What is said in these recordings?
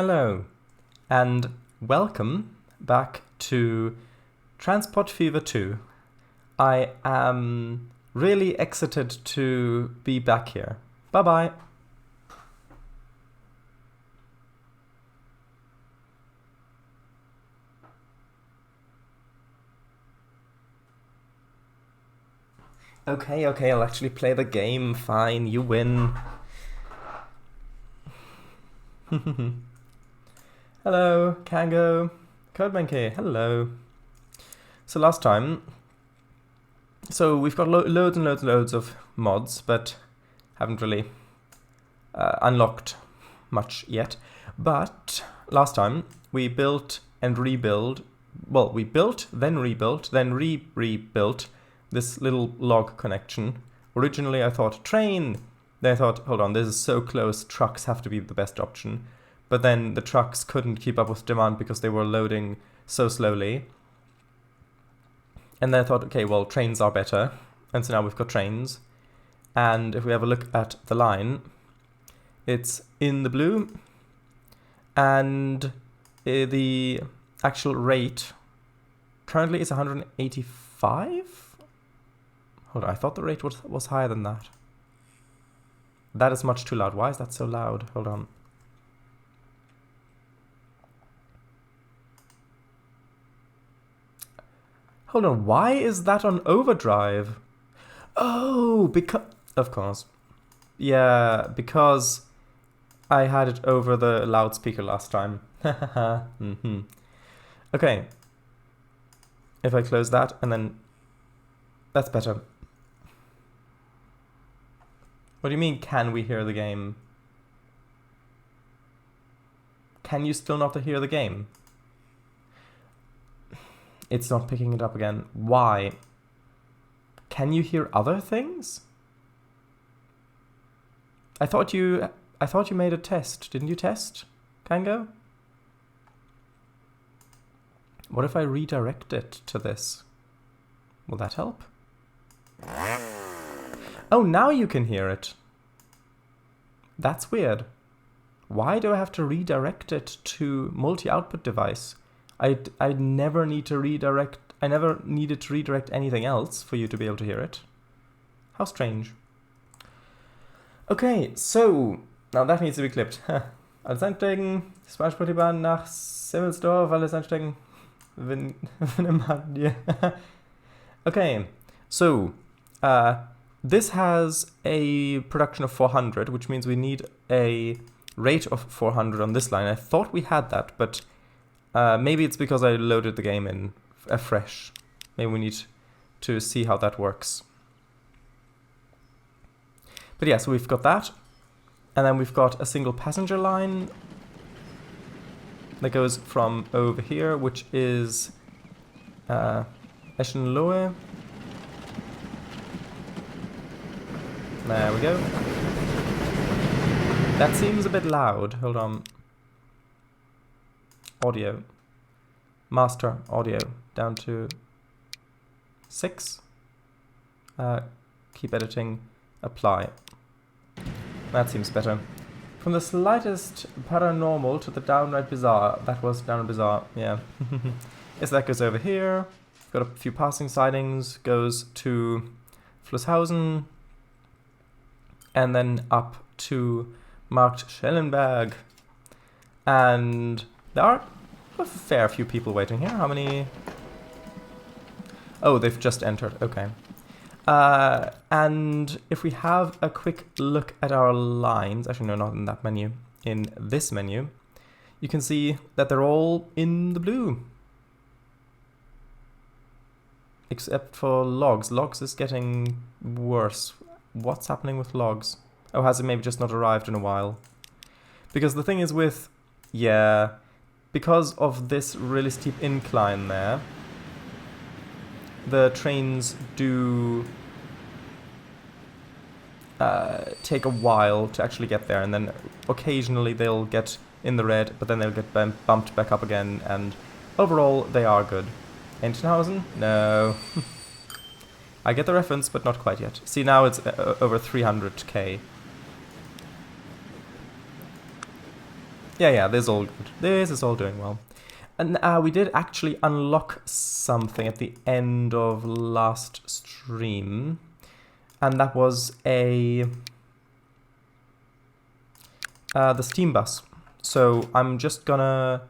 Hello, and welcome back to Transport Fever 2. I am really excited to be back here. Bye-bye. Okay, I'll actually play the game. Fine, you win. Hello, Kango. Codemonkey, hello. So last time, we've got loads and loads of mods, but haven't really unlocked much yet. But last time we built and rebuilt. Well, we built, then rebuilt, then rebuilt this little log connection. Originally I thought train. Then I thought, hold on, this is so close, trucks have to be the best option. But then the trucks couldn't keep up with demand because they were loading so slowly. And then I thought, okay, well, trains are better. And so now we've got trains. And if we have a look at the line, it's in the blue. And the actual rate currently is 185? Hold on, I thought the rate was higher than that. That is much too loud. Why is that so loud? Hold on. Hold on, why is that on overdrive? Oh, because... Of course. Yeah, because I had it over the loudspeaker last time. Okay. If I close that and then... That's better. What do you mean, can we hear the game? Can you still not hear the game? It's not picking it up again. Why? Can you hear other things? I thought you made a test. Didn't you test, Kango? What if I redirect it to this? Will that help? Oh, now you can hear it. That's weird. Why do I have to redirect it to multi-output device? I never need to redirect. I never needed to redirect anything else for you to be able to hear it. How strange. Okay, so now that needs to be clipped. Alles einsteigen, Sparsportbahn nach Semmelsdorf, alles einsteigen. Okay, so this has a production of 400, which means we need a rate of 400 on this line. I thought we had that, but maybe it's because I loaded the game in afresh. Maybe we need to see how that works. But yeah, so we've got that. And then we've got a single passenger line that goes from over here, which is Eschenlohe. There we go. That seems a bit loud. Hold on. Audio. Master audio. Down to 6. Keep editing. Apply. That seems better. From the slightest paranormal to the downright bizarre. That was downright bizarre, yeah. Yes, that goes over here. Got a few passing sightings. Goes to Flusshausen. And then up to Markt Schellenberg. And there are a fair few people waiting here. How many? Oh, they've just entered. Okay. And if we have a quick look at our lines, actually no, not in that menu, in this menu, you can see that they're all in the blue. Except for logs. Logs is getting worse. What's happening with logs? Oh, has it maybe just not arrived in a while? Because the thing is with, yeah, because of this really steep incline there, the trains do take a while to actually get there, and then occasionally they'll get in the red, but then they'll get bumped back up again, and overall they are good. Entenhausen? No. I get the reference, but not quite yet. See, now it's over 300k. Yeah, this is all good. This is all doing well. And we did actually unlock something at the end of last stream. And that was the Steam bus. So I'm just gonna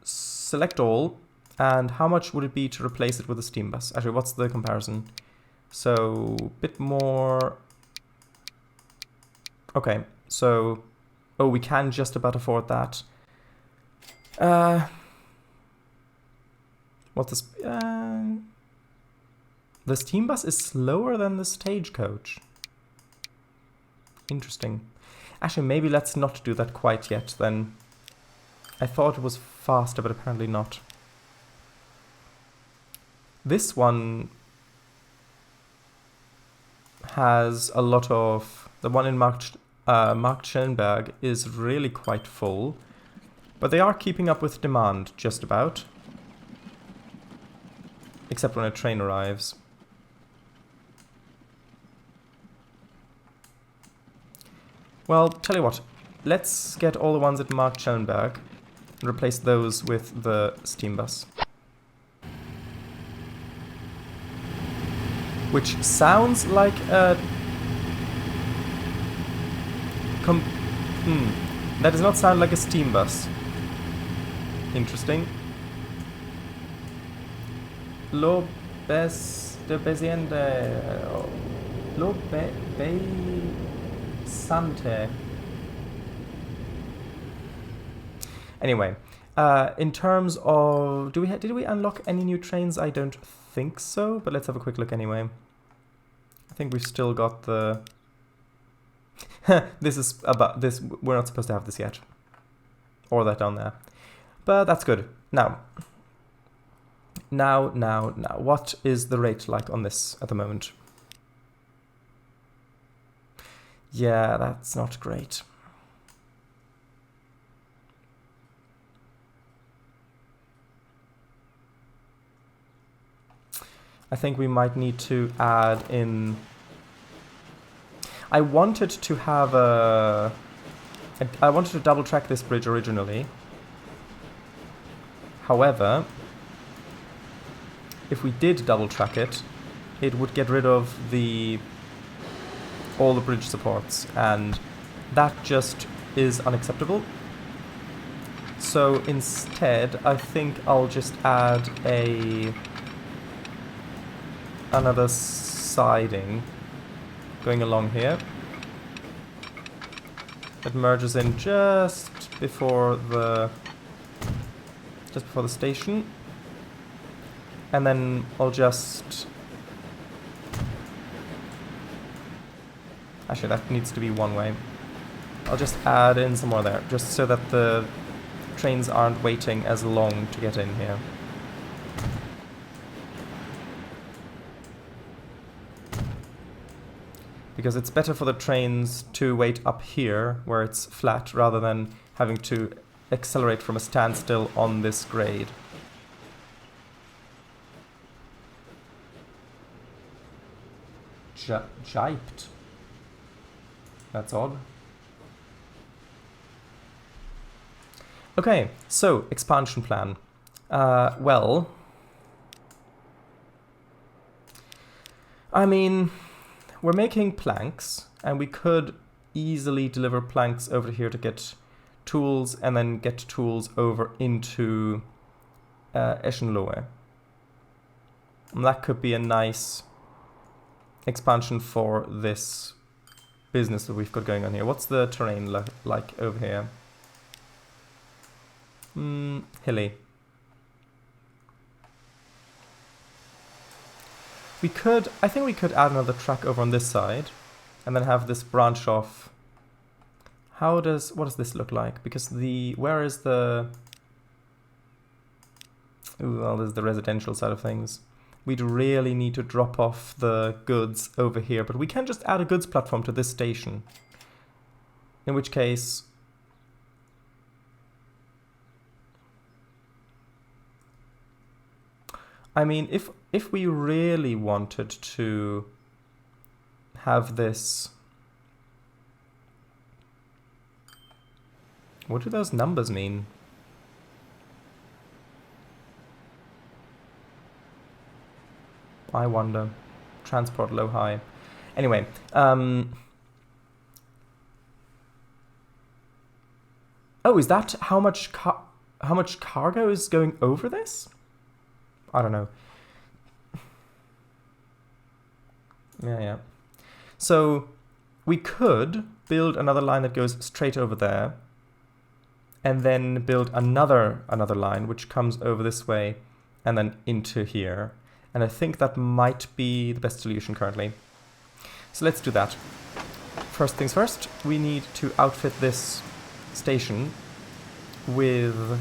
select all. And how much would it be to replace it with a Steam bus? Actually, what's the comparison? So, a bit more... Okay, so... Oh, we can just about afford that. What's this? The Steam bus is slower than the Stagecoach. Interesting. Actually, maybe let's not do that quite yet, then. I thought it was faster, but apparently not. This one has a lot of... The one in Marktschellenberg is really quite full, but they are keeping up with demand, just about. Except when a train arrives. Well, tell you what, let's get all the ones at Marktschellenberg and replace those with the Steam bus. Which sounds like a... That does not sound like a Steam bus. Interesting. Lo Sante. Anyway, in terms of... Did we unlock any new trains? I don't think so, but let's have a quick look anyway. I think we've still got the... This is about this. We're not supposed to have this yet. Or that down there. But that's good. Now. What is the rate like on this at the moment? Yeah, that's not great. I think we might need to add in... I wanted to have a... I wanted to double track this bridge originally. However, if we did double track it, it would get rid of all the bridge supports, and that just is unacceptable. So instead, I think I'll just add another siding going along here. It merges in just before the station. And then I'll just... Actually, that needs to be one way. I'll just add in some more there, just so that the trains aren't waiting as long to get in here. Because it's better for the trains to wait up here, where it's flat, rather than having to accelerate from a standstill on this grade. Jiped. That's odd. Okay, so, expansion plan. Well... I mean... We're making planks, and we could easily deliver planks over here to get tools, and then get tools over into Eschenlohe. And that could be a nice expansion for this business that we've got going on here. What's the terrain like over here? Hilly. I think we could add another track over on this side, and then have this branch off. What does this look like? Because where is the... Ooh, well, there's the residential side of things. We'd really need to drop off the goods over here, but we can just add a goods platform to this station. In which case... I mean, if we really wanted to have this What do those numbers mean? I wonder. Transport low high. Anyway, oh, is that how much cargo is going over this? I don't know. Yeah. So we could build another line that goes straight over there, and then build another line which comes over this way and then into here. And I think that might be the best solution currently. So let's do that. First things first, we need to outfit this station with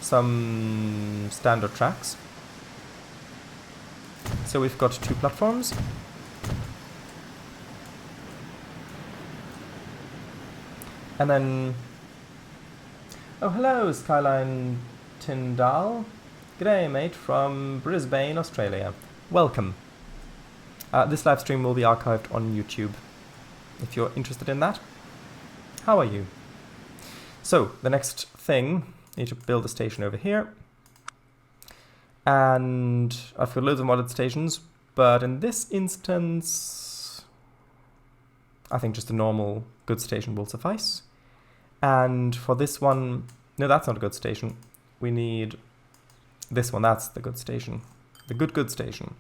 some standard tracks. So we've got 2 platforms. And then... Oh, hello, Skyline Tyndall. G'day, mate, from Brisbane, Australia. Welcome. This live stream will be archived on YouTube, if you're interested in that. How are you? So, the next thing, I need to build a station over here. And I've got loads of modded stations, but in this instance, I think just a normal good station will suffice. And for this one, no, that's not a good station. We need this one, that's the good station. The good station.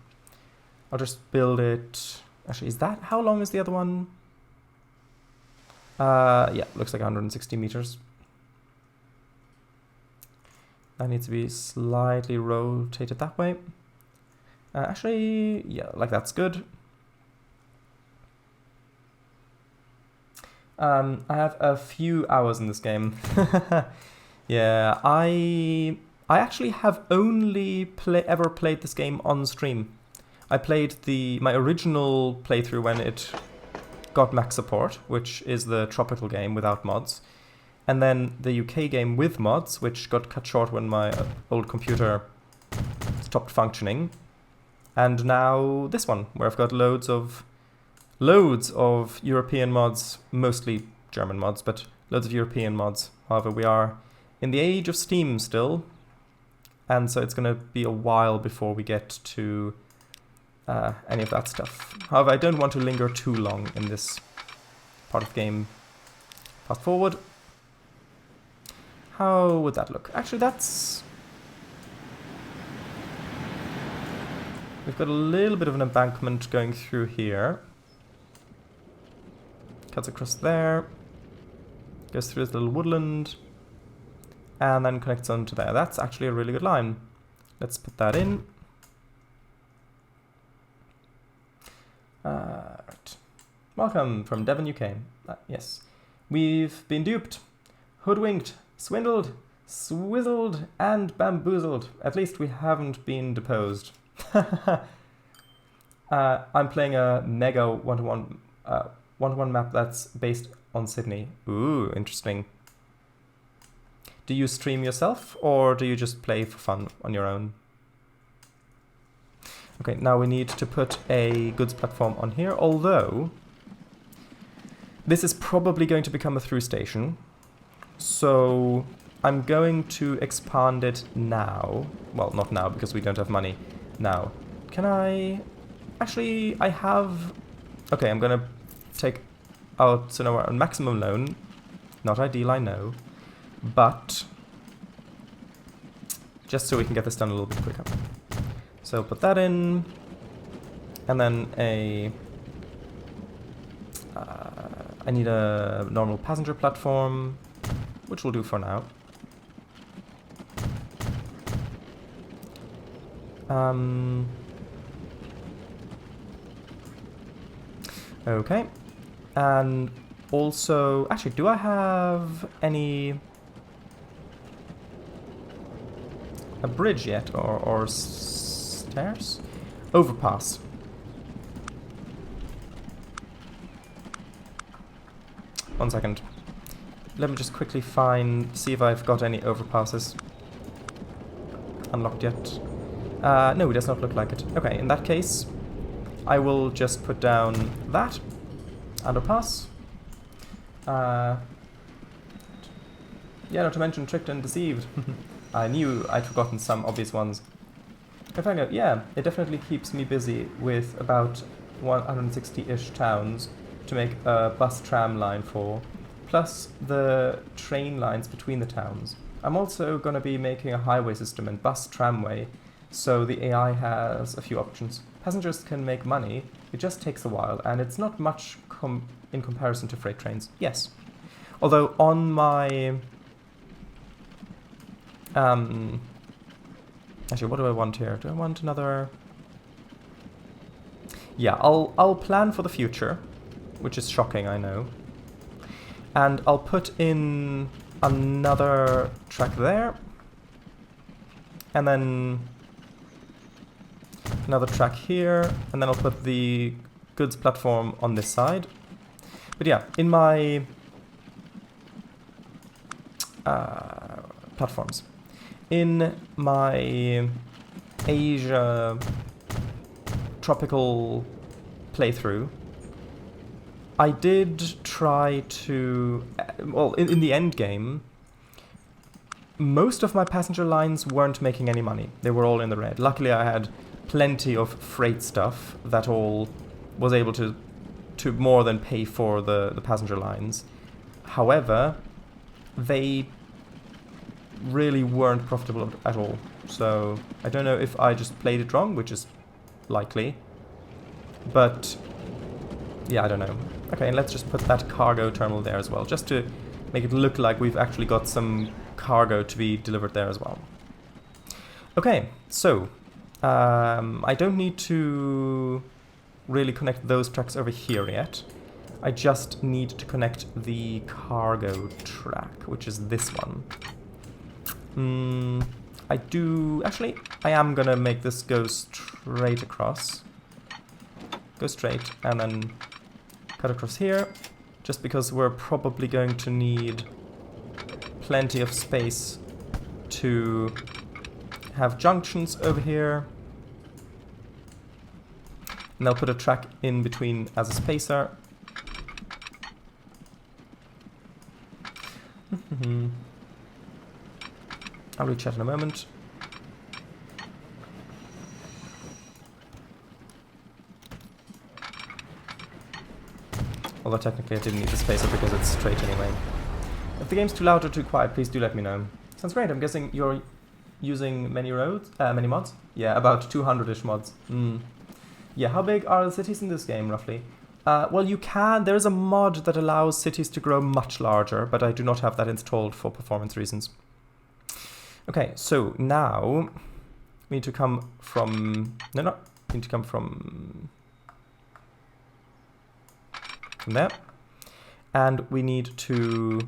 I'll just build it. Actually, is that, how long is the other one? Yeah, looks like 160 meters. That needs to be slightly rotated that way. Actually, yeah, like that's good. I have a few hours in this game. Yeah, I actually have only ever played this game on stream. I played my original playthrough when it got max support, which is the tropical game without mods. And then the UK game with mods, which got cut short when my old computer stopped functioning. And now this one, where I've got loads of European mods, mostly German mods, but loads of European mods. However, we are in the age of Steam still, and so it's going to be a while before we get to any of that stuff. However, I don't want to linger too long in this part of the game. Fast forward. How would that look? Actually, we've got a little bit of an embankment going through here. Cuts across there. Goes through this little woodland. And then connects onto there. That's actually a really good line. Let's put that in. Right. Welcome from Devon, UK. Yes. We've been duped, hoodwinked, swindled, swizzled, and bamboozled. At least we haven't been deposed. I'm playing a mega one-to-one map that's based on Sydney. Ooh, interesting. Do you stream yourself, or do you just play for fun on your own? Okay, now we need to put a goods platform on here, although this is probably going to become a through station. So I'm going to expand it now. Well, not now, because we don't have money now. Can I... Actually, I have... Okay, I'm going to take out so now we're on maximum loan. Not ideal, I know. But just so we can get this done a little bit quicker. So put that in, and then I need a normal passenger platform, which will do for now. Okay, and also, actually, do I have a bridge yet, or stairs? Overpass. One second. Let me just quickly see if I've got any overpasses unlocked yet. No, it does not look like it. Okay, in that case, I will just put down that underpass. Yeah, not to mention tricked and deceived. I knew I'd forgotten some obvious ones. In fact, yeah, it definitely keeps me busy with about 160-ish towns to make a bus-tram line for, plus the train lines between the towns. I'm also going to be making a highway system and bus-tramway, so the AI has a few options. Passengers can make money, it just takes a while, and it's not much in comparison to freight trains. Yes. Although on my... actually, what do I want here? Do I want another... Yeah, I'll plan for the future, which is shocking, I know. And I'll put in another track there. And then another track here. And then I'll put the goods platform on this side. But yeah, in my platforms. In my Asia tropical playthrough, I did try to... well, in the end game, most of my passenger lines weren't making any money. They were all in the red. Luckily, I had plenty of freight stuff that all was able to more than pay for the passenger lines. However, they really weren't profitable at all. So I don't know if I just played it wrong, which is likely. But yeah, I don't know. Okay, and let's just put that cargo terminal there as well, just to make it look like we've actually got some cargo to be delivered there as well. Okay, so I don't need to really connect those tracks over here yet. I just need to connect the cargo track, which is this one. I am gonna make this go straight across. Go straight and then cut across here, just because we're probably going to need plenty of space to have junctions over here. And I'll put a track in between as a spacer. I'll reach out in a moment. Although technically I didn't need the spacer because it's straight anyway. If the game's too loud or too quiet, please do let me know. Sounds great. I'm guessing you're using many mods? Yeah, about 200-ish mods. Yeah, how big are the cities in this game, roughly? Well, there's a mod that allows cities to grow much larger, but I do not have that installed for performance reasons. Okay, so now we need to come from... we need to come from there. And we need to...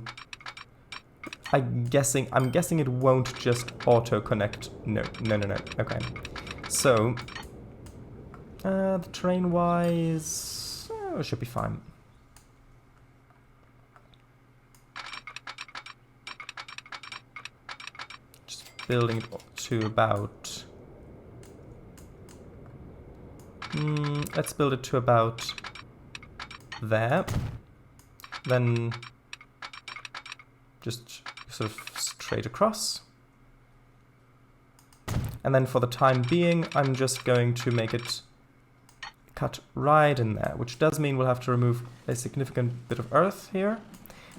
I'm guessing it won't just auto-connect. No. Okay. So, the terrain-wise, it should be fine. Just building it to about... let's build it to about there. Then just sort of straight across. And then for the time being, I'm just going to make it cut right in there, which does mean we'll have to remove a significant bit of earth here.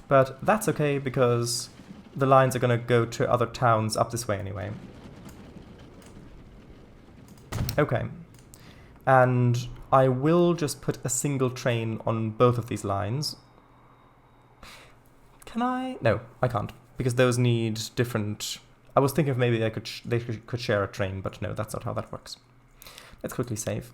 But that's okay, because the lines are going to go to other towns up this way anyway. Okay. And I will just put a single train on both of these lines. Can I? No, I can't, because those need different... I was thinking of maybe they could share a train, but no, that's not how that works. Let's quickly save.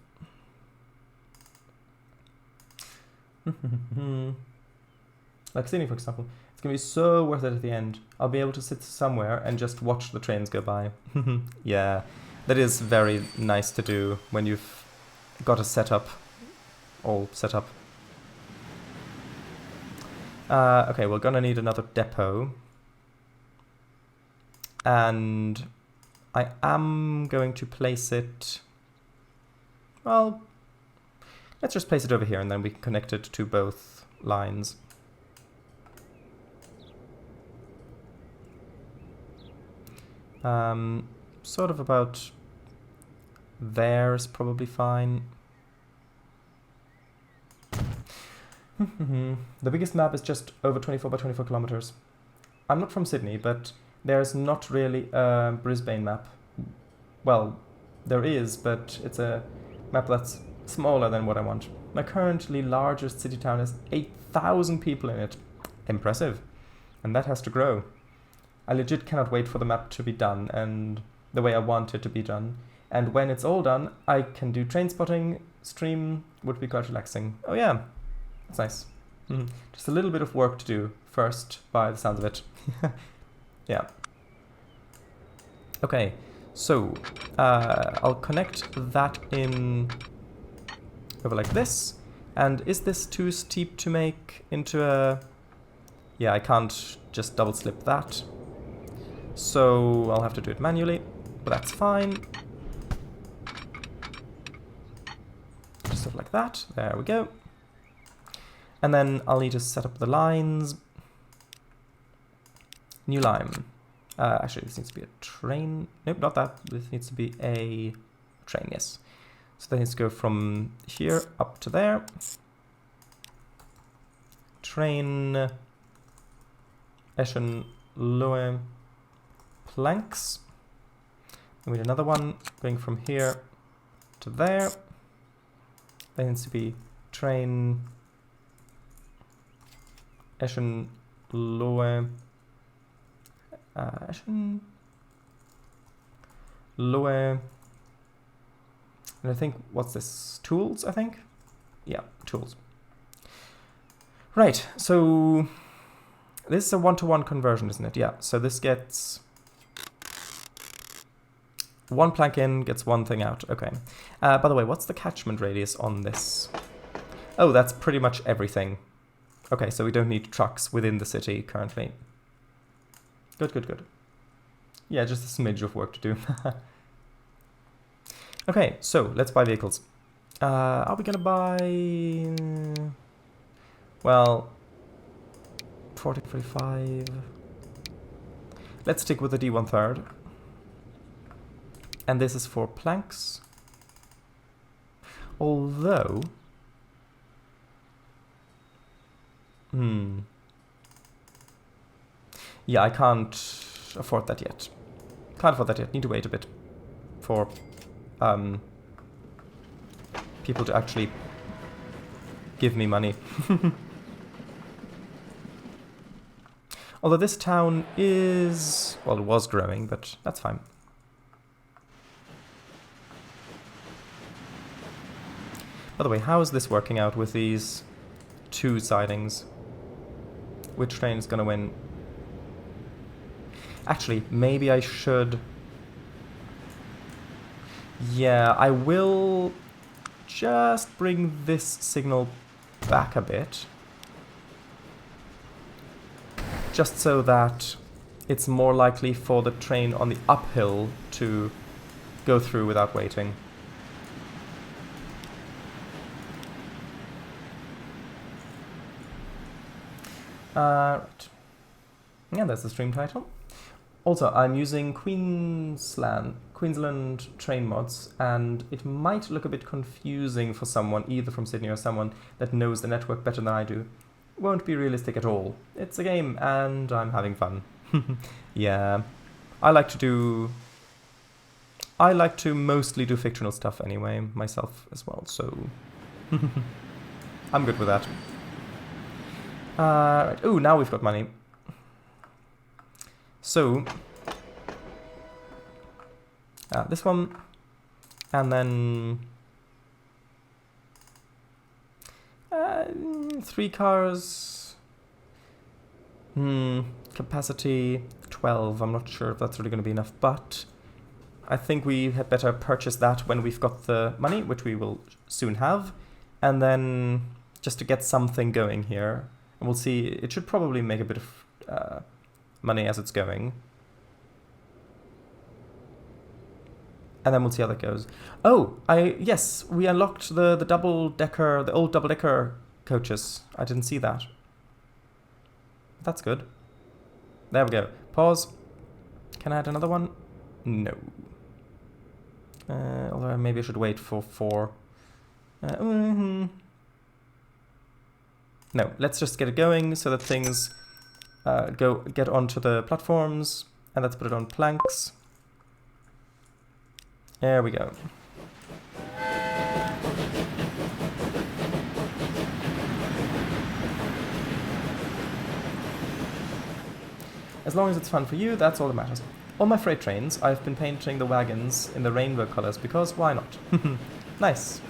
Like Sydney, for example. It's going to be so worth it at the end. I'll be able to sit somewhere and just watch the trains go by. Yeah, that is very nice to do when you've got a setup all set up. Okay, we're gonna need another depot. And I am going to place it... well, let's just place it over here and then we can connect it to both lines. Sort of about there is probably fine. The biggest map is just over 24 by 24 kilometers. I'm not from Sydney, but there's not really a Brisbane map. Well, there is, but it's a map that's smaller than what I want. My currently largest city town has 8,000 people in it. Impressive. And that has to grow. I legit cannot wait for the map to be done and the way I want it to be done. And when it's all done, I can do train spotting, stream, would be quite relaxing. Oh yeah, that's nice. Just a little bit of work to do first, by the sounds of it. Yeah. Okay, so I'll connect that in over like this. And is this too steep to make into a... Yeah, I can't just double slip that. So I'll have to do it manually, but that's fine. Just sort of like that. There we go. And then I'll need to set up the lines. New line. Actually, this needs to be a train. Nope, not that. This needs to be a train, yes. So that needs to go from here up to there. Train Eschen Lohe planks. And we need another one going from here to there. There needs to be train Eschen Lohe Eschen Lohe. And I think, what's this? Tools, I think? Yeah, tools. Right, so this is a one-to-one conversion, isn't it? Yeah, so this gets one plank in, gets one thing out. Okay. By the way, what's the catchment radius on this? Oh, that's pretty much everything. Okay, so we don't need trucks within the city currently. Good, good, good. Yeah, just a smidge of work to do. Okay, so let's buy vehicles. Are we gonna buy... Well, 40, 45... Let's stick with the D1/3. And this is for planks. Although... Yeah, I can't afford that yet. Can't afford that yet. Need to wait a bit for people to actually give me money. Although this town is... Well, it was growing, but that's fine. By the way, how is this working out with these two sidings? Which train is going to win? Actually, maybe I should... Yeah, I will just bring this signal back a bit. Just so that it's more likely for the train on the uphill to go through without waiting. Right. Yeah, that's the stream title. Also, I'm using Queensland train mods, and it might look a bit confusing for someone, either from Sydney or someone that knows the network better than I do. Won't be realistic at all. It's a game, and I'm having fun. Yeah, I like to mostly do fictional stuff anyway, myself as well, so I'm good with that. Right. Oh, now we've got money. So, this one, and then 3 cars, capacity 12, I'm not sure if that's really going to be enough, but I think we had better purchase that when we've got the money, which we will soon have, and then just to get something going here, and we'll see, it should probably make a bit of money as it's going. And then we'll see how that goes. Oh, yes, we unlocked the double-decker, the old double-decker coaches. I didn't see that. That's good. There we go. Pause. Can I add another one? No. Although maybe I should wait for 4. No, let's just get it going so that things get onto the platforms, and let's put it on planks. There we go. As long as it's fun for you, that's all that matters. On my freight trains, I've been painting the wagons in the rainbow colors because why not? Nice.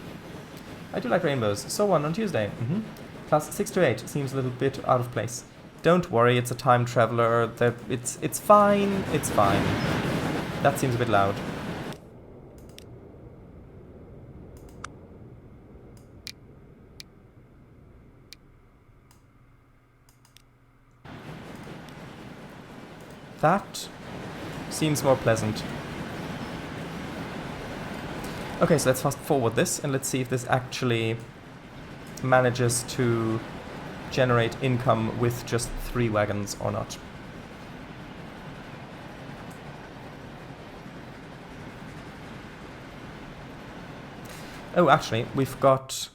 I do like rainbows. Saw one on Tuesday. Class 6 to 8 seems a little bit out of place. Don't worry, it's a time traveler. It's fine. It's fine. That seems a bit loud. That seems more pleasant. Okay, so let's fast forward this and let's see if this actually manages to generate income with just 3 wagons or not. Oh, actually, we've got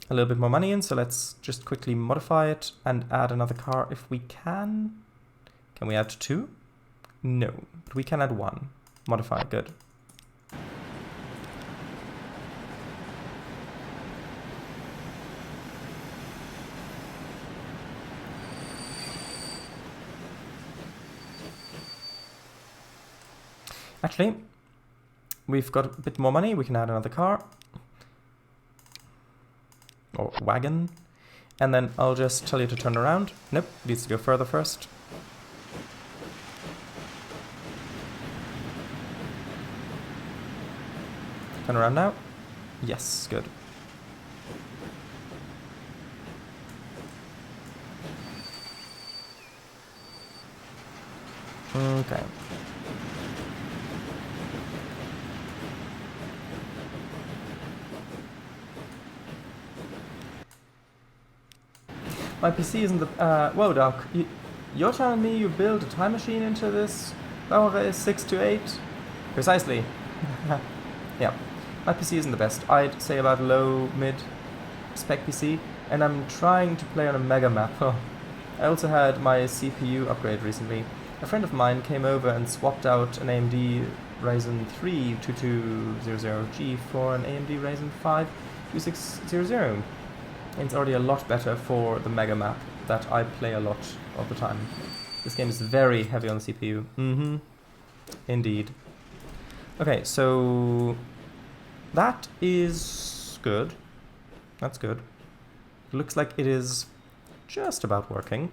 a little bit more money in, so let's just quickly modify it and add another car if we can. Can we add 2? No, but we can add 1. Modify, good. Actually, we've got a bit more money. We can add another car. Or wagon. And then I'll just tell you to turn around. Nope, needs to go further first. Turn around now. Yes, good. Okay. My PC isn't the... whoa, Doc. You're telling me you built a time machine into this Bauer 6 to 8? Precisely. Yeah. My PC isn't the best. I'd say about low, mid spec PC. And I'm trying to play on a mega map. I also had my CPU upgrade recently. A friend of mine came over and swapped out an AMD Ryzen 3 2200G for an AMD Ryzen 5 2600. It's already a lot better for the mega map that I play a lot of the time. This game is very heavy on the CPU. Indeed. Okay, so that is good. That's good. It looks like it is just about working.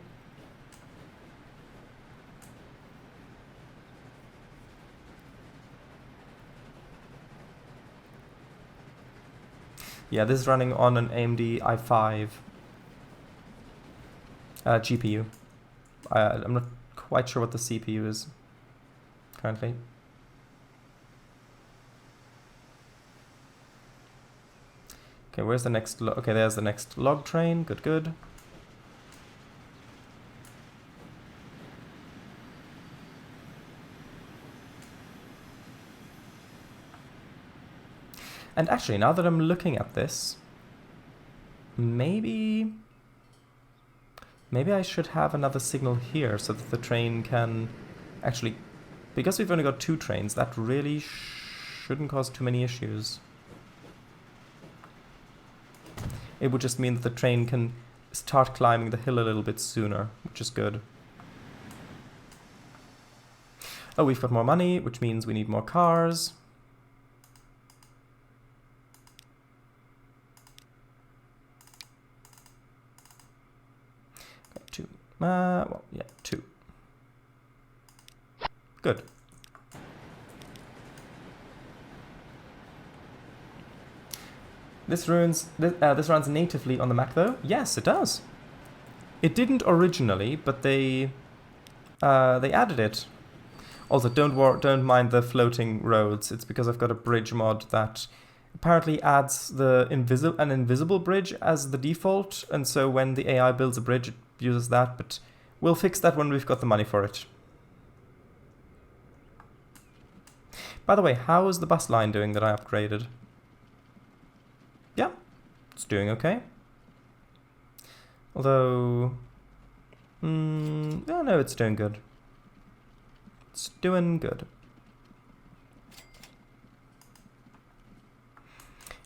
Yeah, this is running on an AMD i5 GPU. I'm not quite sure what the CPU is currently. Okay, where's the next okay, there's the next log train. Good, good. And actually, now that I'm looking at this, maybe I should have another signal here so that the train can actually... Because we've only got 2 trains, that really shouldn't cause too many issues. It would just mean that the train can start climbing the hill a little bit sooner, which is good. Oh, we've got more money, which means we need more cars. Okay, 2. Well, yeah, 2. Good. This runs natively on the Mac, though. Yes, it does. It didn't originally, but they added it. Also, don't mind the floating roads. It's because I've got a bridge mod that apparently adds an invisible bridge as the default, and so when the AI builds a bridge, it uses that. But we'll fix that when we've got the money for it. By the way, how is the bus line doing that I upgraded? Yeah, it's doing okay. Although, no, it's doing good. It's doing good.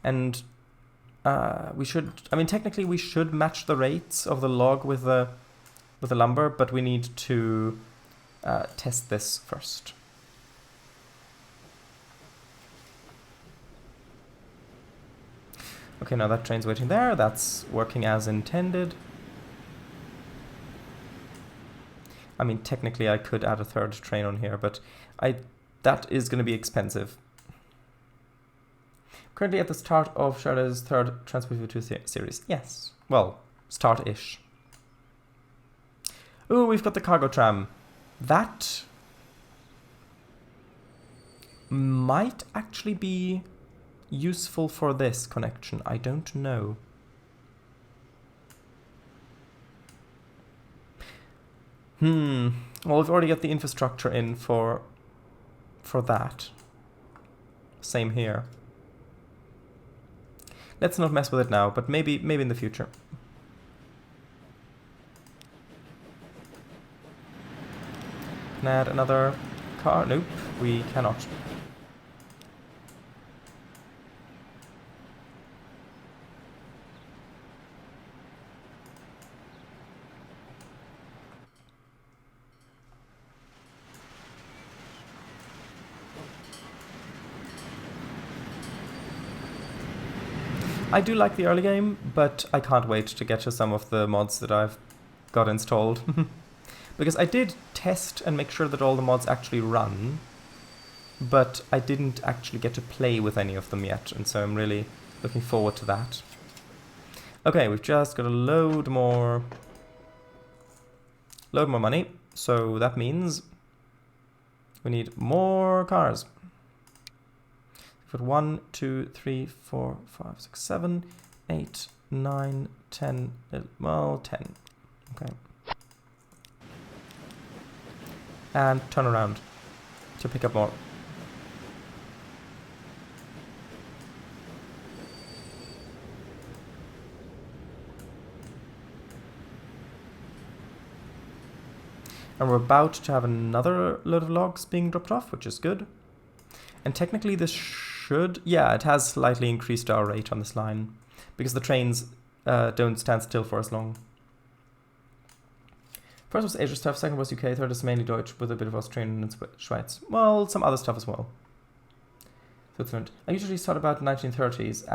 And we should, I mean, technically we should match the rates of the log with the lumber, but we need to test this first. Okay, now that train's waiting there. That's working as intended. I mean, technically I could add a third train on here, but that is going to be expensive. Currently at the start of Charlotte's third Transport 2 series. Yes. Well, start-ish. Ooh, we've got the cargo tram. That might actually be useful for this connection. I don't know. Well, we've already got the infrastructure in for that. Same here. Let's not mess with it now, but maybe in the future. Can I add another car? Nope, we cannot. I do like the early game, but I can't wait to get to some of the mods that I've got installed. Because I did test and make sure that all the mods actually run, but I didn't actually get to play with any of them yet, and so I'm really looking forward to that. Okay, we've just got a load more money, so that means we need more cars. We've got 1, 2, 3, 4, 5, 6, 7, 8, 9, 10, well, 10. Okay. And turn around to pick up more. And we're about to have another load of logs being dropped off, which is good. And technically this should... yeah, it has slightly increased our rate on this line, because the trains don't stand still for as long. First was Asia stuff, second was UK, third is mainly Deutsch, with a bit of Australian and Schweiz. Well, some other stuff as well. Switzerland. I usually start about 1930s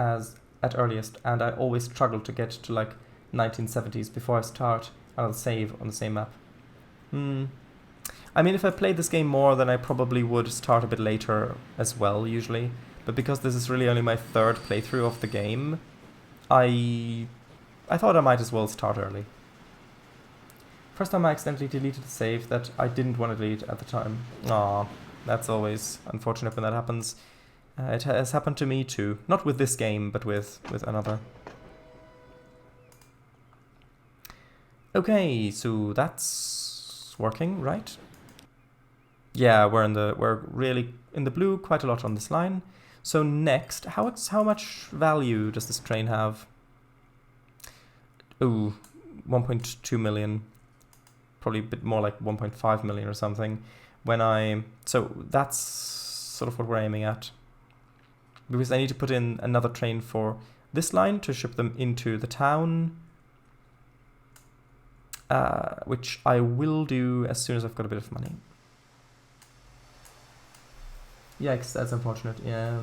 at earliest, and I always struggle to get to like 1970s before I start another save on the same map. I mean, if I played this game more, then I probably would start a bit later as well, usually. But because this is really only my third playthrough of the game, I thought I might as well start early. First time I accidentally deleted a save that I didn't want to delete at the time. Aw, that's always unfortunate when that happens. It has happened to me too. Not with this game, but with another. Okay, so that's working, right? Yeah, we're really in the blue quite a lot on this line. So next, how much value does this train have? Ooh, 1.2 million. Probably a bit more like 1.5 million or something. So that's sort of what we're aiming at. Because I need to put in another train for this line to ship them into the town. Which I will do as soon as I've got a bit of money. Yikes, that's unfortunate, yeah.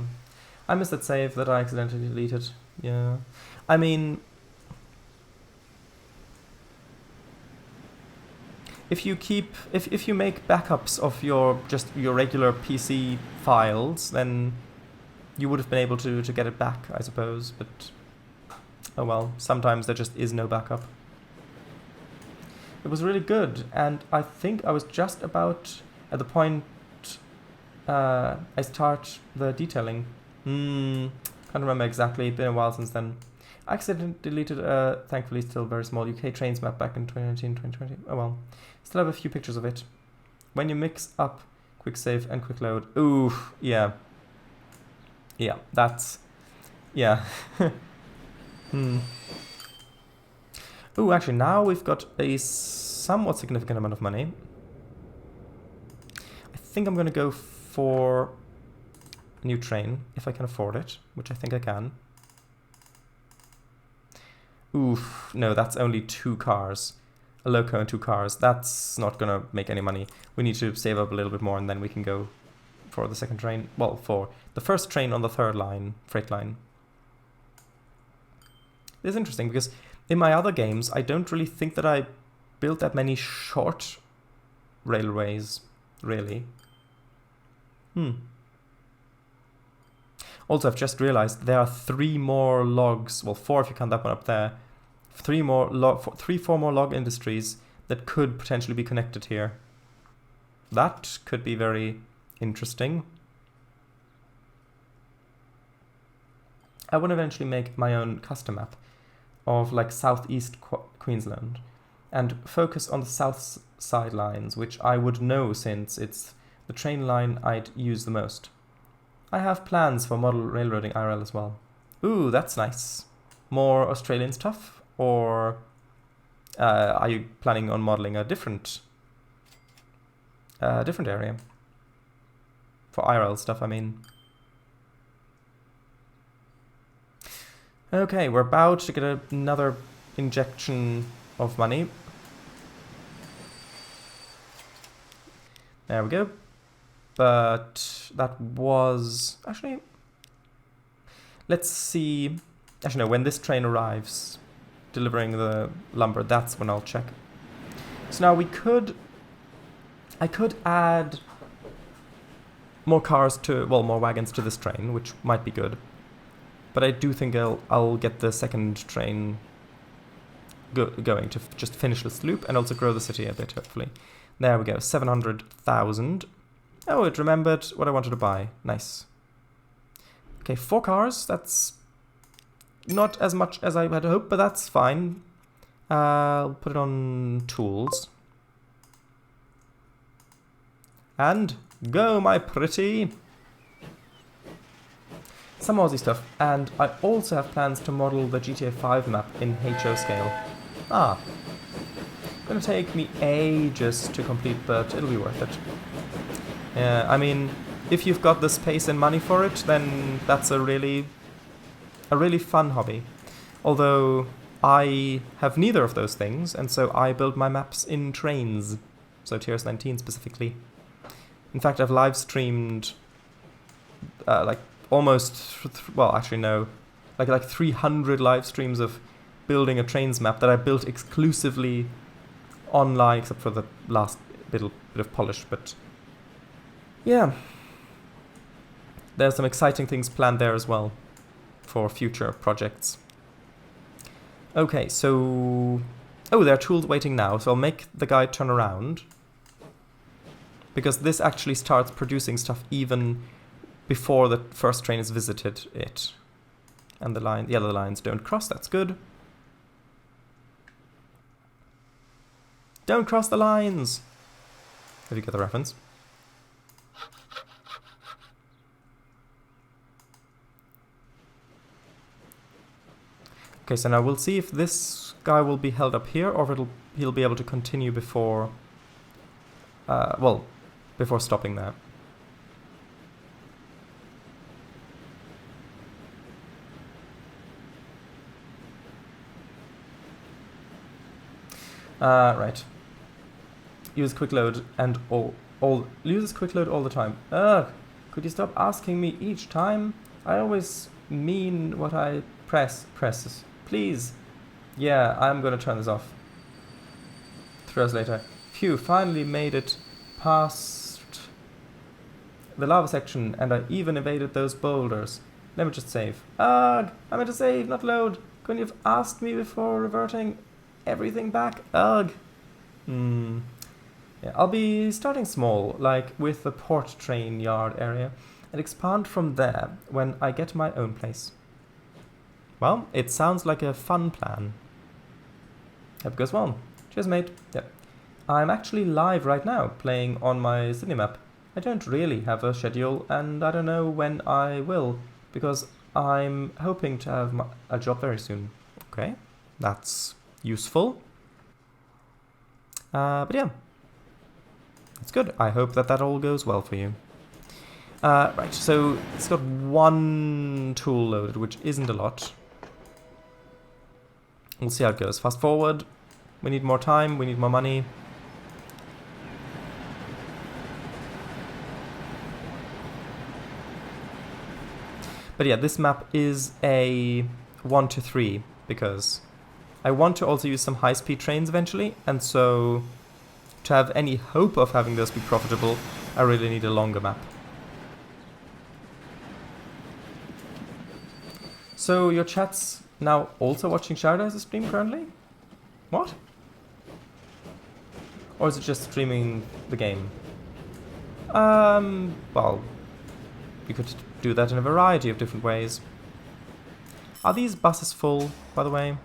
I missed that save that I accidentally deleted, yeah. I mean... if you make backups of your regular PC files, then you would have been able to get it back, I suppose, but oh well, sometimes there just is no backup. It was really good, and I think I was just about at the point I start the detailing. Can't remember exactly, it's been a while since then. I accidentally deleted a, thankfully still very small UK trains map back in 2019, 2020. Oh well. Still have a few pictures of it. When you mix up Quick save and quick load. Ooh, yeah. Yeah, that's... Yeah. Ooh, actually, now we've got a somewhat significant amount of money. I think I'm going to go for a new train, if I can afford it, which I think I can. Oof, no, that's only 2 cars. A loco and 2 cars. That's not going to make any money. We need to save up a little bit more, and then we can go for the second train. Well, for the first train on the 3rd line, freight line. This is interesting, because in my other games, I don't really think that I built that many short railways, really. Also, I've just realized there are 3 more logs, well, 4 if you count that one up there, 4 more log industries that could potentially be connected here. That could be very interesting. I would eventually make my own custom map of like southeast Queensland and focus on the south side lines, which I would know since it's the train line I'd use the most. I have plans for model railroading IRL as well. Ooh, that's nice. More Australian stuff? Or are you planning on modeling a different area? For IRL stuff, I mean. Okay, we're about to get another injection of money. There we go. But that was... Actually, let's see... Actually, no, when this train arrives, delivering the lumber, that's when I'll check. So now I could add more cars to... Well, more wagons to this train, which might be good. But I do think I'll get the second train going to just finish this loop and also grow the city a bit, hopefully. There we go, 700,000. Oh, it remembered what I wanted to buy. Nice. Okay, 4 cars. That's not as much as I had hoped, but that's fine. I'll put it on tools. And go, my pretty! Some Aussie stuff, and I also have plans to model the GTA 5 map in HO scale. Gonna take me ages to complete, but it'll be worth it. I mean, if you've got the space and money for it, then that's a really fun hobby. Although I have neither of those things, and so I build my maps in trains, so Tiers 19 specifically. In fact, I've live streamed like almost, well, actually no, like 300 live streams of building a trains map that I built exclusively online, except for the last bit of polish, but yeah. There's some exciting things planned there as well for future projects. Okay, so... Oh, there are tools waiting now, so I'll make the guy turn around, because this actually starts producing stuff even before the first train has visited it. And the other lines don't cross, that's good. Don't cross the lines! Have you got the reference? Okay, so now we'll see if this guy will be held up here, or if he'll be able to continue before... well, before stopping there. Right. Use quick load and uses quick load all the time. Ugh, could you stop asking me each time? I always mean what I presses. Please. Yeah, I'm gonna turn this off. 3 hours later. Phew, finally made it past the lava section, and I even evaded those boulders. Let me just save. Ugh, I meant to save, not load. Couldn't you have asked me before reverting everything back? Ugh. Yeah, I'll be starting small, like with the port train yard area, and expand from there when I get my own place. Well, it sounds like a fun plan. Hope it goes well. Cheers, mate. Yep. I'm actually live right now, playing on my Sydney map. I don't really have a schedule, and I don't know when I will, because I'm hoping to have a job very soon. Okay, that's useful. But yeah, that's good. I hope that that all goes well for you. Right, so it's got one tool loaded, which isn't a lot. We'll see how it goes. Fast forward. We need more time, we need more money. But yeah, this map is a 1 to 3 because I want to also use some high-speed trains eventually, and so to have any hope of having those be profitable, I really need a longer map. So your chat's now also watching Shardow's stream currently? What? Or is it just streaming the game? Well, you could do that in a variety of different ways. Are these buses full, by the way?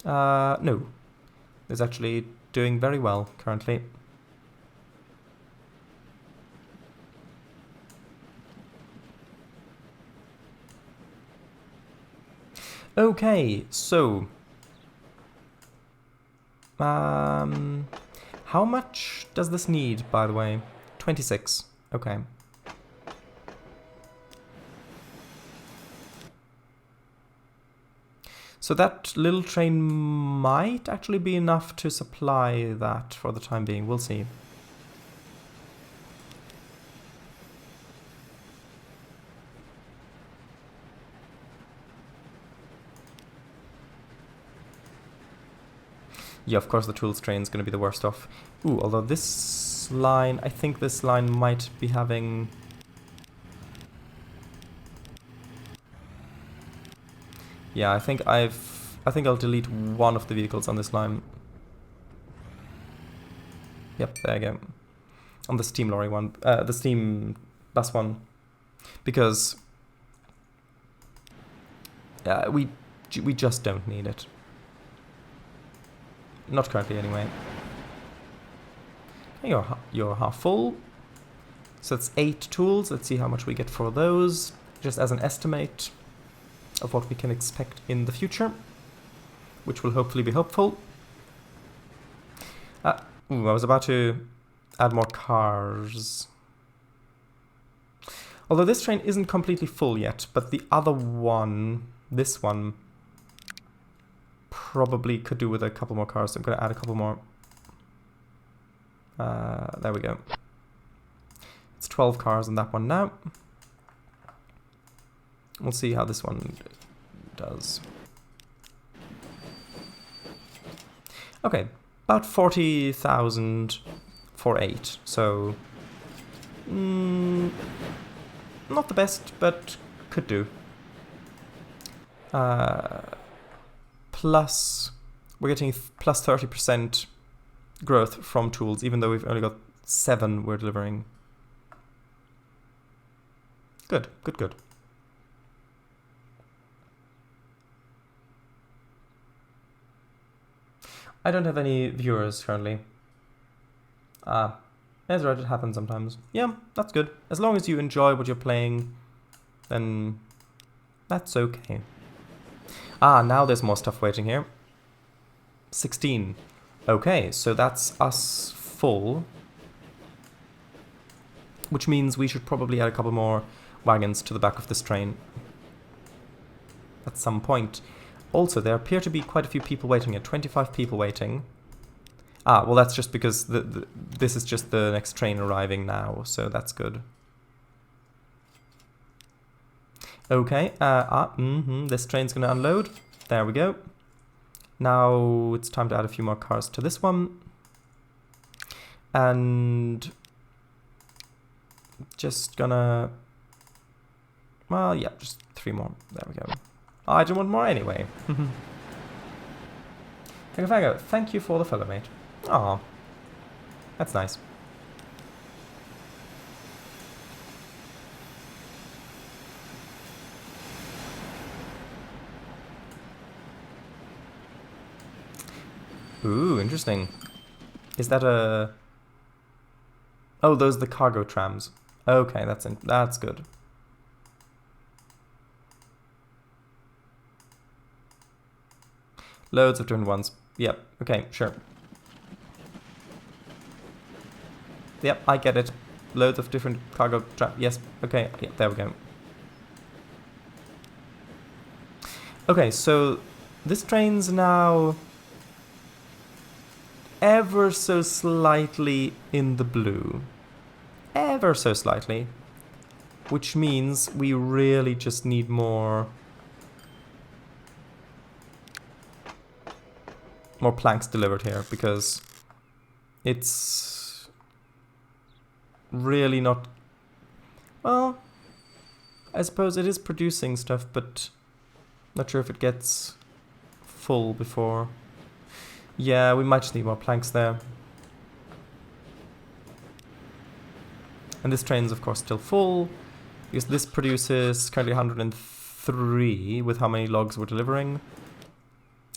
No. It's actually doing very well currently. Okay, so how much does this need, by the way? 26. Okay. So that little train might actually be enough to supply that for the time being. We'll see. Yeah, of course the tools train is going to be the worst off. Ooh, although this line, I think this line might be having... Yeah, I think I'll delete one of the vehicles on this line. Yep, there you go. On the steam lorry one, the steam bus one. Because we just don't need it. Not currently, anyway. You're half full. So that's 8 tools. Let's see how much we get for those, just as an estimate of what we can expect in the future, which will hopefully be hopeful. I was about to add more cars. Although this train isn't completely full yet, but the other one, this one, probably could do with a couple more cars, so I'm going to add a couple more. There we go. It's 12 cars on that one now. We'll see how this one does. Okay, about 40,000 for 8, so not the best, but could do. Plus, we're getting plus 30% growth from tools, even though we've only got 7 we're delivering. Good, good, good. I don't have any viewers currently. That's right, it happens sometimes. Yeah, that's good. As long as you enjoy what you're playing, then that's okay. Now there's more stuff waiting here. 16. Okay, so that's us full. Which means we should probably add a couple more wagons to the back of this train at some point. Also, there appear to be quite a few people waiting here. 25 people waiting. Well, that's just because this is just the next train arriving now, so that's good. Okay, this train's gonna unload. There we go. Now it's time to add a few more cars to this one. And just gonna... Well, yeah, just 3 more. There we go. I don't want more anyway. Fango, thank you for the follow, mate. Aw, that's nice. Ooh, interesting. Is that a... Oh, those are the cargo trams. Okay, that's good. Loads of different ones. Yep, okay, sure. Yep, I get it. Loads of different cargo trams. Yes, okay, yeah, there we go. Okay, so this train's now ever so slightly in the blue. Ever so slightly. Which means we really just need more planks delivered here, because it's really not... Well, I suppose it is producing stuff, but not sure if it gets full before. Yeah, we might just need more planks there. And this train's of course still full, because this produces currently 103 with how many logs we're delivering.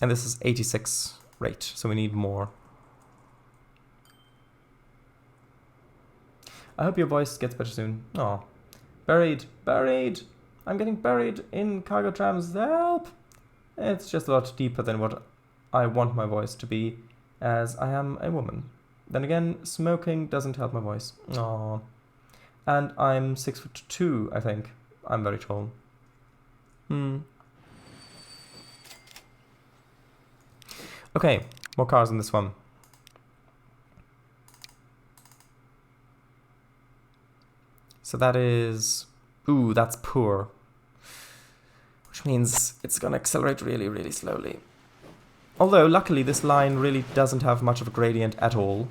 And this is 86 rate, so we need more. I hope your voice gets better soon. Oh, buried! I'm getting buried in cargo trams, help! It's just a lot deeper than what I want my voice to be, as I am a woman. Then again, smoking doesn't help my voice. Aww. And I'm 6'2", I think. I'm very tall. Okay, more cars in this one. So that is... Ooh, that's poor. Which means it's gonna accelerate really, really slowly. Although, luckily, this line really doesn't have much of a gradient at all.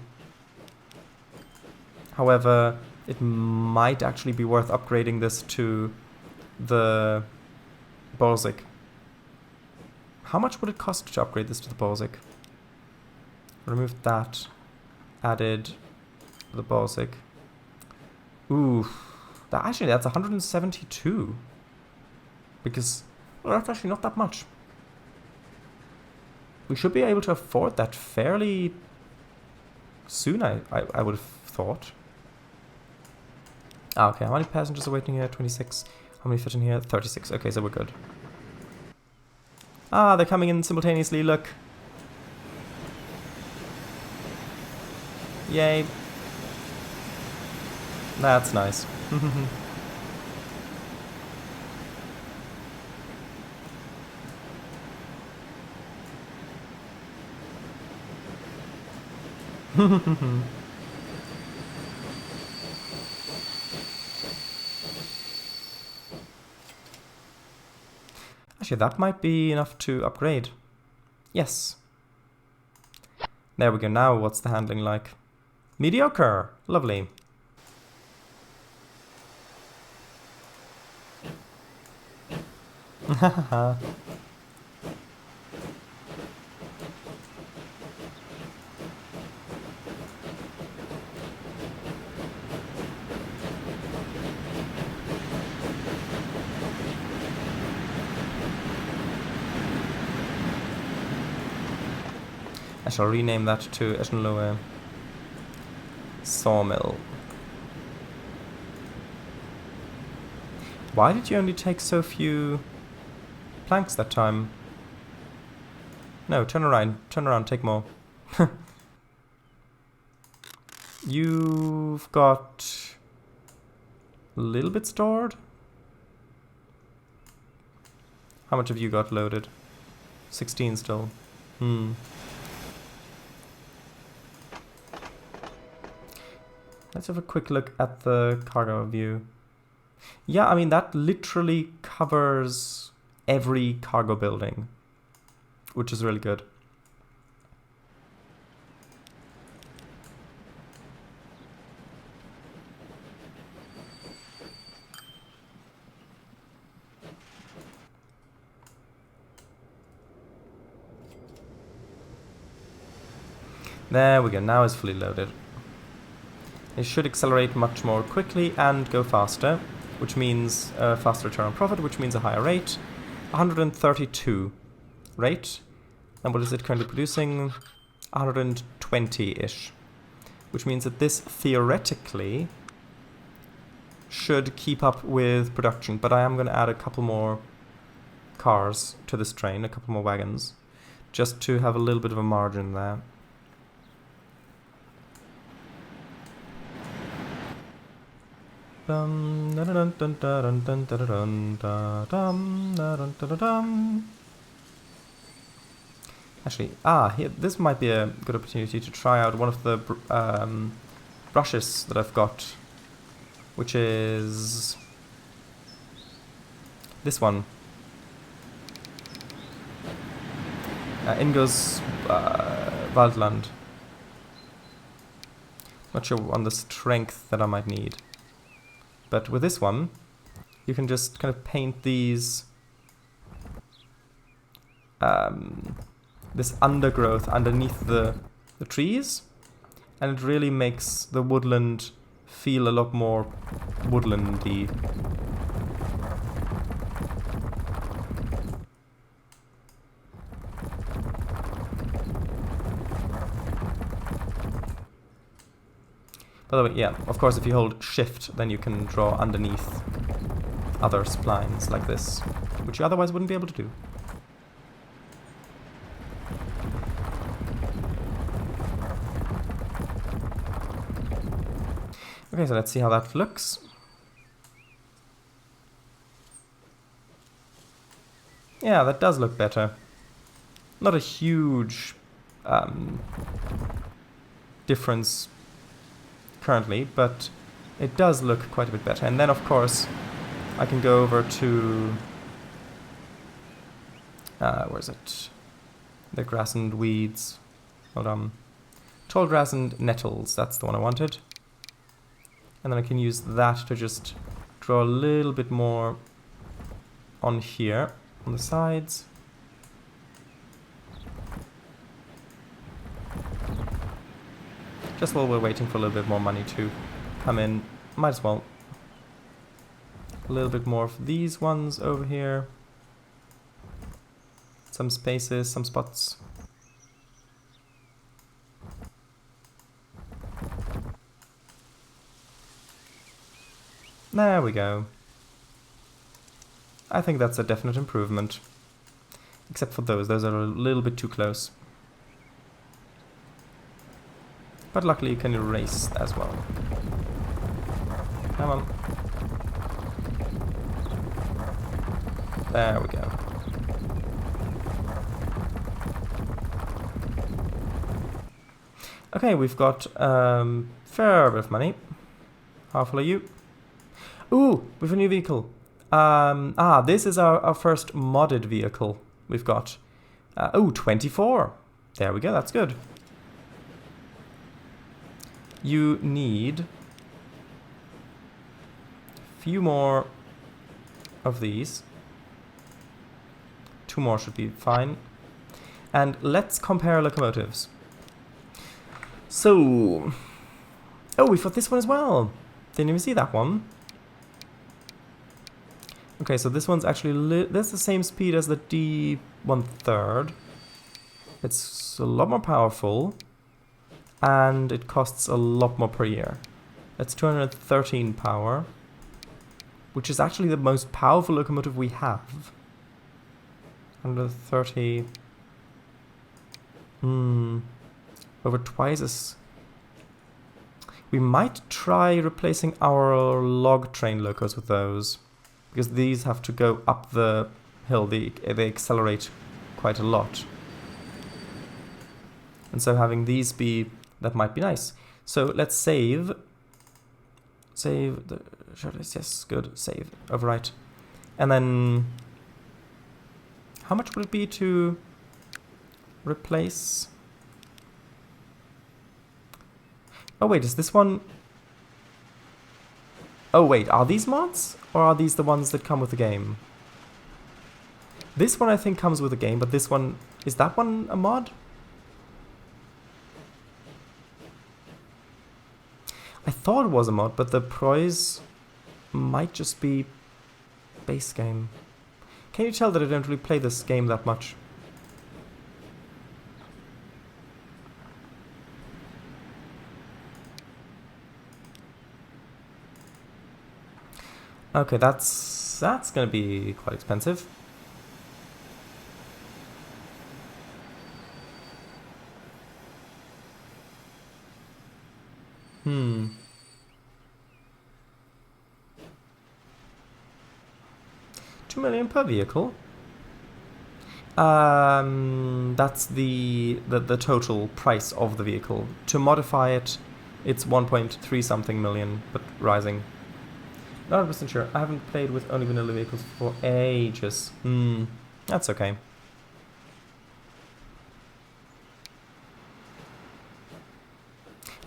However, it might actually be worth upgrading this to the Balzic. How much would it cost to upgrade this to the Balzic? Removed that. Added the Balzic. Ooh. Actually, that's 172. Because, well, that's actually not that much. We should be able to afford that fairly soon, I would have thought. Ah, okay, how many passengers are waiting here? 26. How many fit in here? 36. Okay, so we're good. Ah, they're coming in simultaneously, look. Yay. That's nice. Actually, that might be enough to upgrade. Yes. There we go. Now what's the handling like? Mediocre. Lovely. I shall rename that to Eschenlohe Sawmill. Why did you only take so few planks that time? No, turn around, take more. You've got a little bit stored? How much have you got loaded? 16 still. Let's have a quick look at the cargo view. Yeah, I mean, that literally covers every cargo building, which is really good. There we go, now it's fully loaded. It should accelerate much more quickly and go faster, which means a faster return on profit, which means a higher rate. 132 rate. And what is it currently producing? 120-ish. which means that this theoretically should keep up with production, but I am going to add a couple more cars to this train, a couple more wagons, just to have a little bit of a margin there. Actually, here, this might be a good opportunity to try out one of the brushes that I've got, which is this one. Ingo's Waldland. Not sure on the strength that I might need. But with this one, you can just kind of paint these this undergrowth underneath the trees, and it really makes the woodland feel a lot more woodlandy. By the way, yeah, of course, if you hold shift, then you can draw underneath other splines like this, which you otherwise wouldn't be able to do. Okay, so let's see how that looks. Yeah, that does look better. Not a huge difference currently, but it does look quite a bit better. And then, of course, I can go over to where is it? The grass and weeds. Hold on. Tall grass and nettles. That's the one I wanted. And then I can use that to just draw a little bit more on here, on the sides. Just while we're waiting for a little bit more money to come in, might as well. A little bit more of these ones over here. Some spaces, some spots. There we go. I think that's a definite improvement. Except for those are a little bit too close. But luckily you can erase as well. Come on. There we go. Okay, we've got fair bit of money. How full are you? Ooh, we have a new vehicle. This is our first modded vehicle we've got. 24. There we go, that's good. You need a few more of these. 2 more should be fine. And let's compare locomotives. So, we've got this one as well. Didn't even see that one. Okay, so this one's actually that's the same speed as the D 1/3. It's a lot more powerful, and it costs a lot more per year. It's 213 power, which is actually the most powerful locomotive we have. 130. Over twice as. We might try replacing our log train locos with those, because these have to go up the hill. They accelerate quite a lot. And so having these be, that might be nice. So let's save. Save the shortlist, yes, good, save, overwrite. And then, how much would it be to replace? Oh wait, is this one? Oh wait, are these mods? Or are these the ones that come with the game? This one I think comes with the game, but this one, is that one a mod? I thought it was a mod, but the prize might just be base game. Can you tell that I don't really play this game that much? Okay, that's gonna be quite expensive. Hmm. $2 million per vehicle. That's the total price of the vehicle. To modify it, it's 1.3 something million, but rising. Not 100% sure. I haven't played with only vanilla vehicles for ages. That's okay.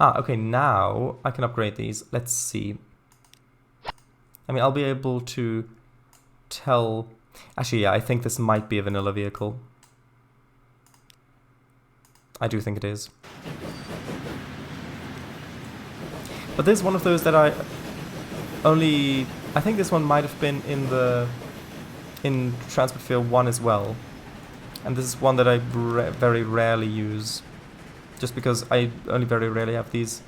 Okay, now I can upgrade these. Let's see. I mean, I'll be able to tell... Actually, yeah, I think this might be a vanilla vehicle. I do think it is. But this is one of those that I think this one might have been in Transport Field 1 as well. And this is one that I very rarely use. Just because I only very rarely have these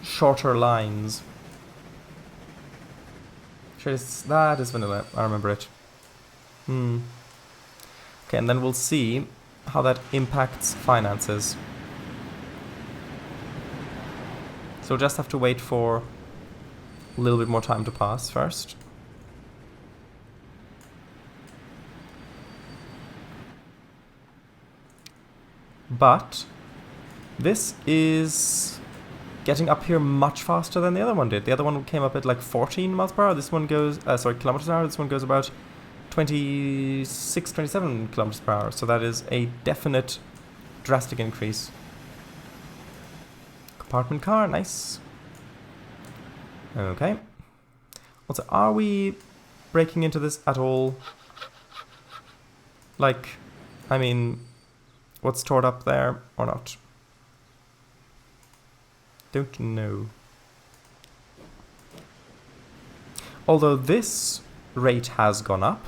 shorter lines. Sure, that is vanilla. I remember it. Okay, and then we'll see how that impacts finances. So we'll just have to wait for a little bit more time to pass first. But this is getting up here much faster than the other one did. The other one came up at like 14 miles per hour. This one goes, kilometers an hour. This one goes about 26, 27 kilometers per hour. So that is a definite drastic increase. Compartment car, nice. Okay. Also, are we breaking into this at all? Like, I mean, what's stored up there or not? Don't know. Although this rate has gone up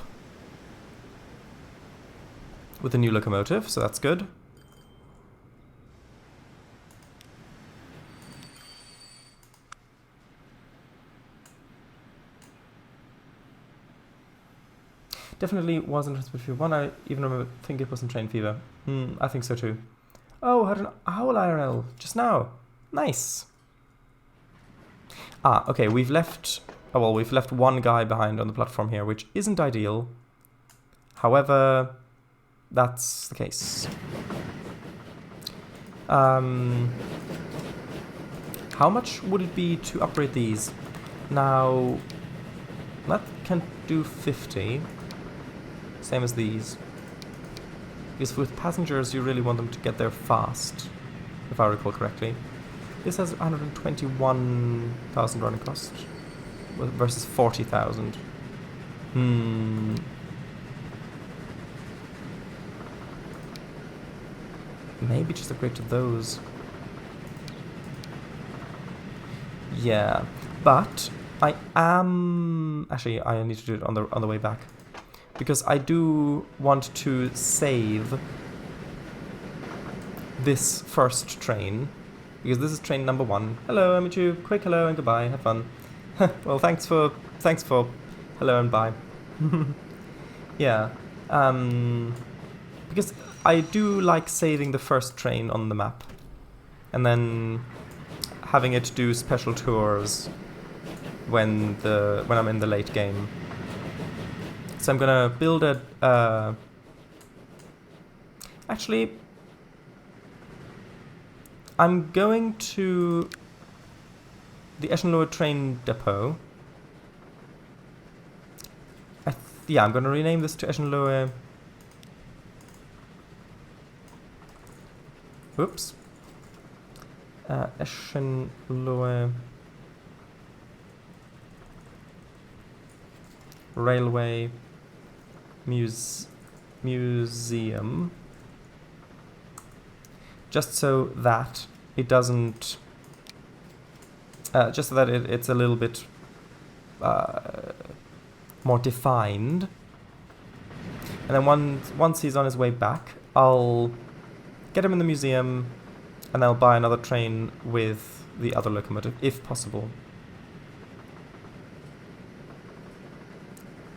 with the new locomotive, so that's good. Definitely wasn't Transport Fever 1. I even remember think it wasn't Train Fever. I think so too. Oh, had an owl IRL just now. Nice. Okay, we've left... Oh, well, we've left one guy behind on the platform here, which isn't ideal. However, that's the case. How much would it be to upgrade these? Now, that can do 50. Same as these. Because with passengers, you really want them to get there fast, if I recall correctly. This has 121,000 running cost versus 40,000. Maybe just upgrade to those. Yeah, but I am actually I need to do it on the way back because I do want to save this first train. Because this is train number 1. Hello, I meet you. Quick hello and goodbye. Have fun. Well, thanks for hello and bye. Yeah. Because I do like saving the first train on the map, and then having it do special tours when I'm in the late game. So I'm gonna build a. Actually. I'm going to the Eschenlohe train depot. Yeah, I'm going to rename this to Eschenlohe. Oops. Eschenlohe Railway Museum. Just so that it doesn't... just so that it's a little bit more defined. And then once he's on his way back, I'll get him in the museum, and I'll buy another train with the other locomotive, if possible.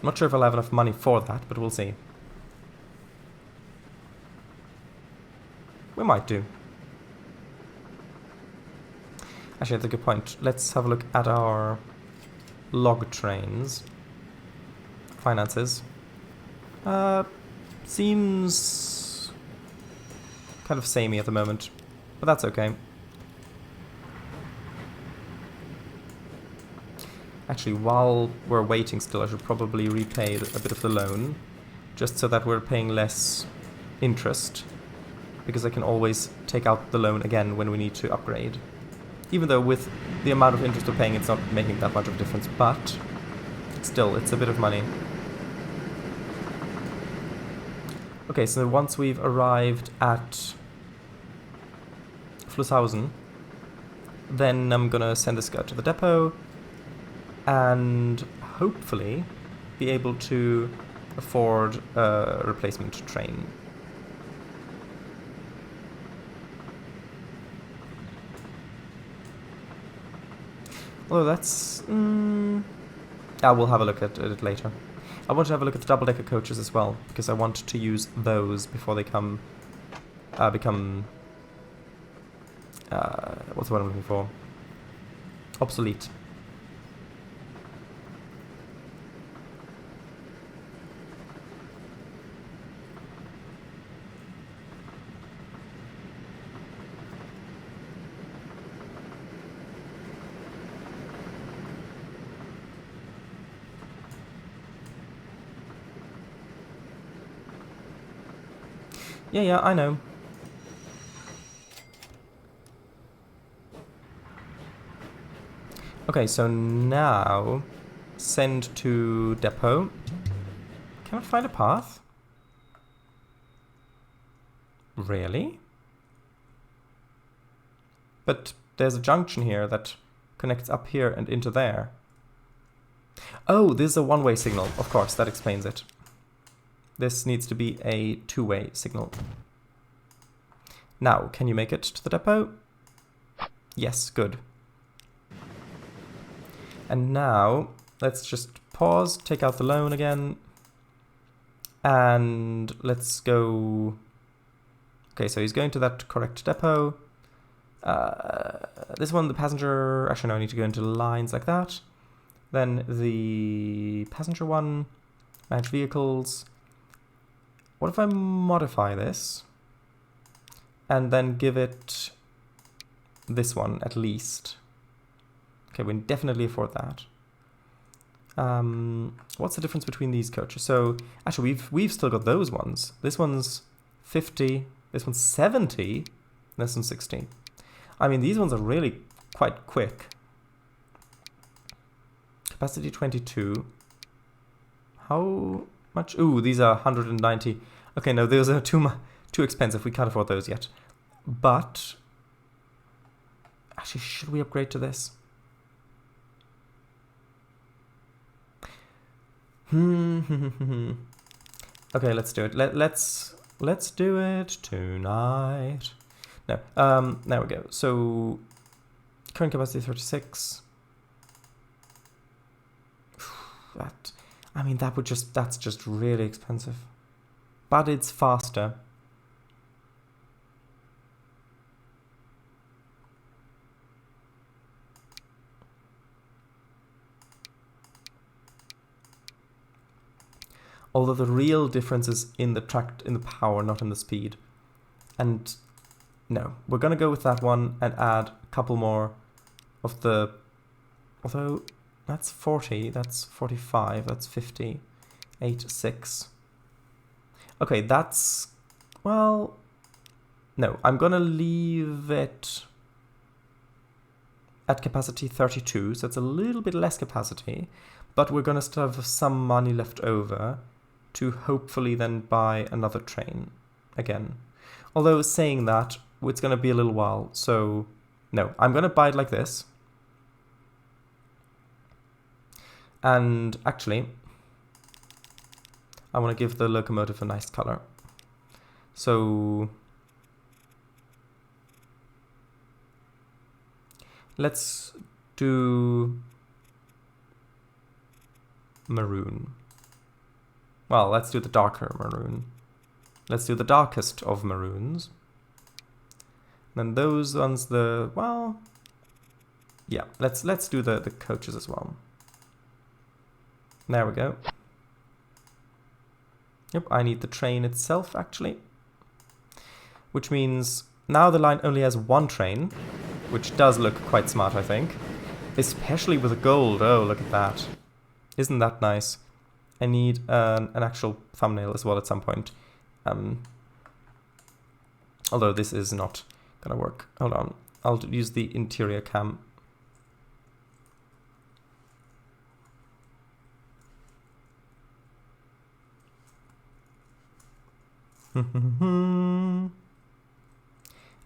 Not sure if I'll have enough money for that, but we'll see. We might do. Actually, that's a good point. Let's have a look at our log trains. Finances. Seems kind of samey at the moment, but that's okay. Actually, while we're waiting still, I should probably repay a bit of the loan, just so that we're paying less interest, because I can always take out the loan again when we need to upgrade. Even though with the amount of interest we're paying, it's not making that much of a difference, but still, it's a bit of money. Okay, so once we've arrived at Flusshausen, then I'm gonna send this guy to the depot and hopefully be able to afford a replacement train. Although that's... I will have a look at it later. I want to have a look at the double-decker coaches as well, because I want to use those before they become... what's the word I'm looking for? Obsolete. Yeah, I know. Okay, so now send to depot. Can I find a path? Really? But there's a junction here that connects up here and into there. Oh, this is a one-way signal. Of course, that explains it. This needs to be a two-way signal. Now, can you make it to the depot? Yes, good. And now, let's just pause, take out the loan again, and let's go... Okay, so he's going to that correct depot. This one, the passenger... Actually, no, I need to go into lines like that. Then the passenger one, manage vehicles. What if I modify this? And then give it this one, at least. Okay, we can definitely afford that. What's the difference between these coaches? So, actually, we've still got those ones. This one's 50, this one's 70, this one's 60. I mean, these ones are really quite quick. Capacity 22. How much? Ooh, these are 190. Okay, no, those are too expensive. We can't afford those yet. But actually, should we upgrade to this? Okay, let's do it. Let's do it tonight. No, there we go. So current capacity 36. That, I mean, that's just really expensive. But it's faster. Although the real difference is in the power, not in the speed. And no, we're gonna go with that one and add a couple more of the, although that's 40, that's 45, that's 50, 8, 6. Okay, that's, well, no, I'm gonna leave it at capacity 32, so it's a little bit less capacity, but we're gonna still have some money left over to hopefully then buy another train again. Although saying that, it's gonna be a little while, so no, I'm gonna buy it like this. And actually, I want to give the locomotive a nice color. So let's do maroon. Well, let's do the darker maroon. Let's do the darkest of maroons. Then those ones, well, yeah, let's do the coaches as well. There we go. Yep, I need the train itself, actually. Which means now the line only has one train, which does look quite smart, I think. Especially with the gold. Oh, look at that. Isn't that nice? I need an actual thumbnail as well at some point. Although this is not gonna work. Hold on. I'll use the interior cam.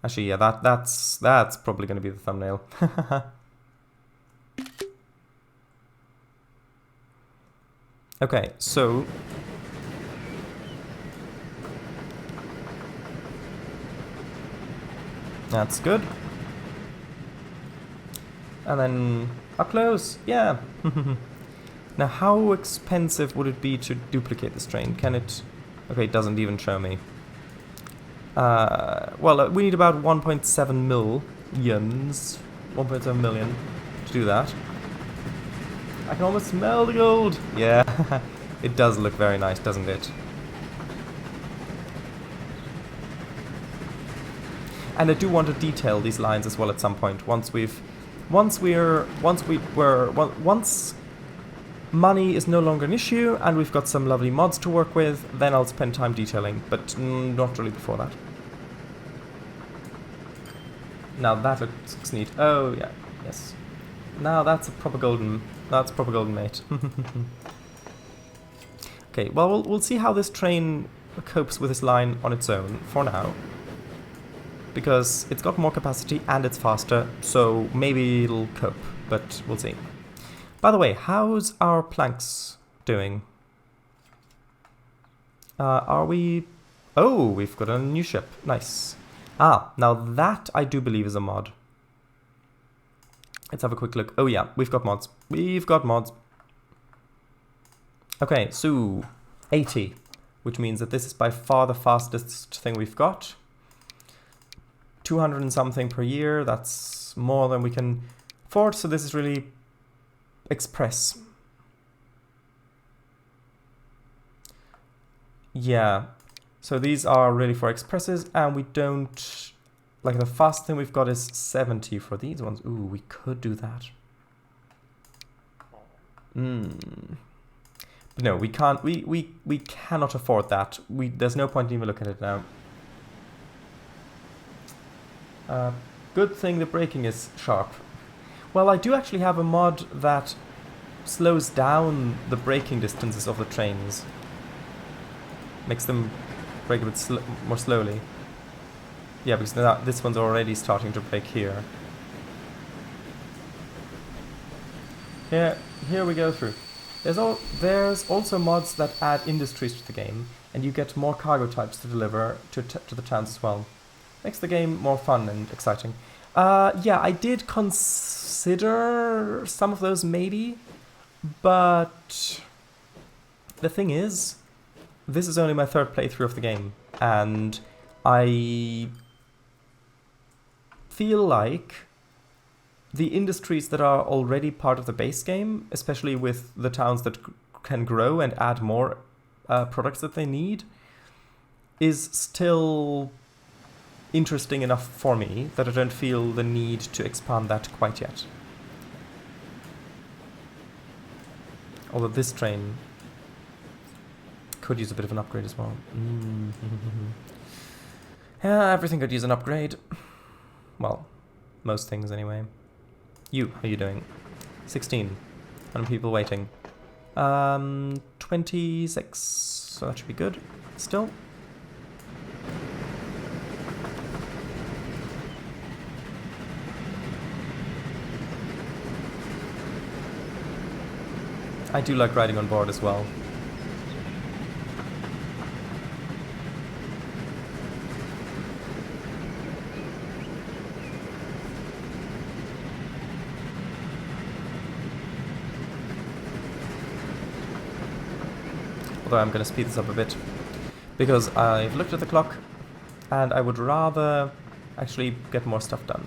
Actually, yeah, that's probably gonna be the thumbnail. Okay, so that's good. And then up close, yeah. Now, how expensive would it be to duplicate this train? Can it? Okay, it doesn't even show me. Well, we need about 1.7 millions, 1.7 million to do that. I can almost smell the gold. Yeah, it does look very nice, doesn't it? And I do want to detail these lines as well at some point. Once money is no longer an issue and we've got some lovely mods to work with, then I'll spend time detailing, but not really before that. Now that looks neat. Oh yeah, yes. Now that's a proper golden. That's proper golden, mate. Okay, well we'll see how this train copes with this line on its own for now, because it's got more capacity and it's faster, so maybe it'll cope, but we'll see. By the way, how's our planks doing? Are we... Oh, we've got a new ship. Nice. Ah, now that I do believe is a mod. Let's have a quick look. Oh yeah, we've got mods. We've got mods. Okay, so 80, which means that this is by far the fastest thing we've got. 200 and something per year, that's more than we can afford, so this is really express. Yeah, so these are really for expresses, and we don't... Like, the fastest thing we've got is 70 for these ones. Ooh, we could do that. But no, we can't. We cannot afford that. There's no point in even looking at it now. Good thing the braking is sharp. Well, I do actually have a mod that slows down the braking distances of the trains. Makes them brake a bit more slowly. Yeah, because this one's already starting to brake here. Yeah, here we go through. There's also mods that add industries to the game, and you get more cargo types to deliver to the towns as well. Makes the game more fun and exciting. Yeah, I did consider some of those maybe, but the thing is, this is only my third playthrough of the game, and I feel like the industries that are already part of the base game, especially with the towns that can grow and add more products that they need, is still interesting enough for me that I don't feel the need to expand that quite yet. Although this train could use a bit of an upgrade as well. Yeah, everything could use an upgrade. Well, most things anyway. How are you doing? 16. How many people waiting? 26. So that should be good. Still. I do like riding on board as well. Although I'm going to speed this up a bit, because I've looked at the clock, and I would rather actually get more stuff done.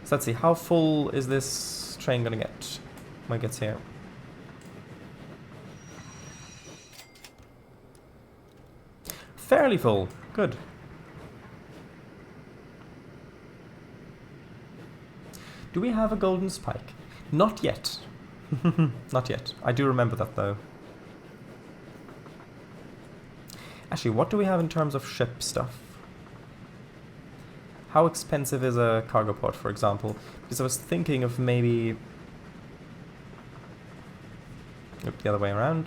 So let's see, how full is this train going to get when it gets here? Fairly full. Good. Do we have a golden spike? Not yet. Not yet. I do remember that though. Actually, what do we have in terms of ship stuff? How expensive is a cargo port, for example? Because I was thinking of maybe... the other way around.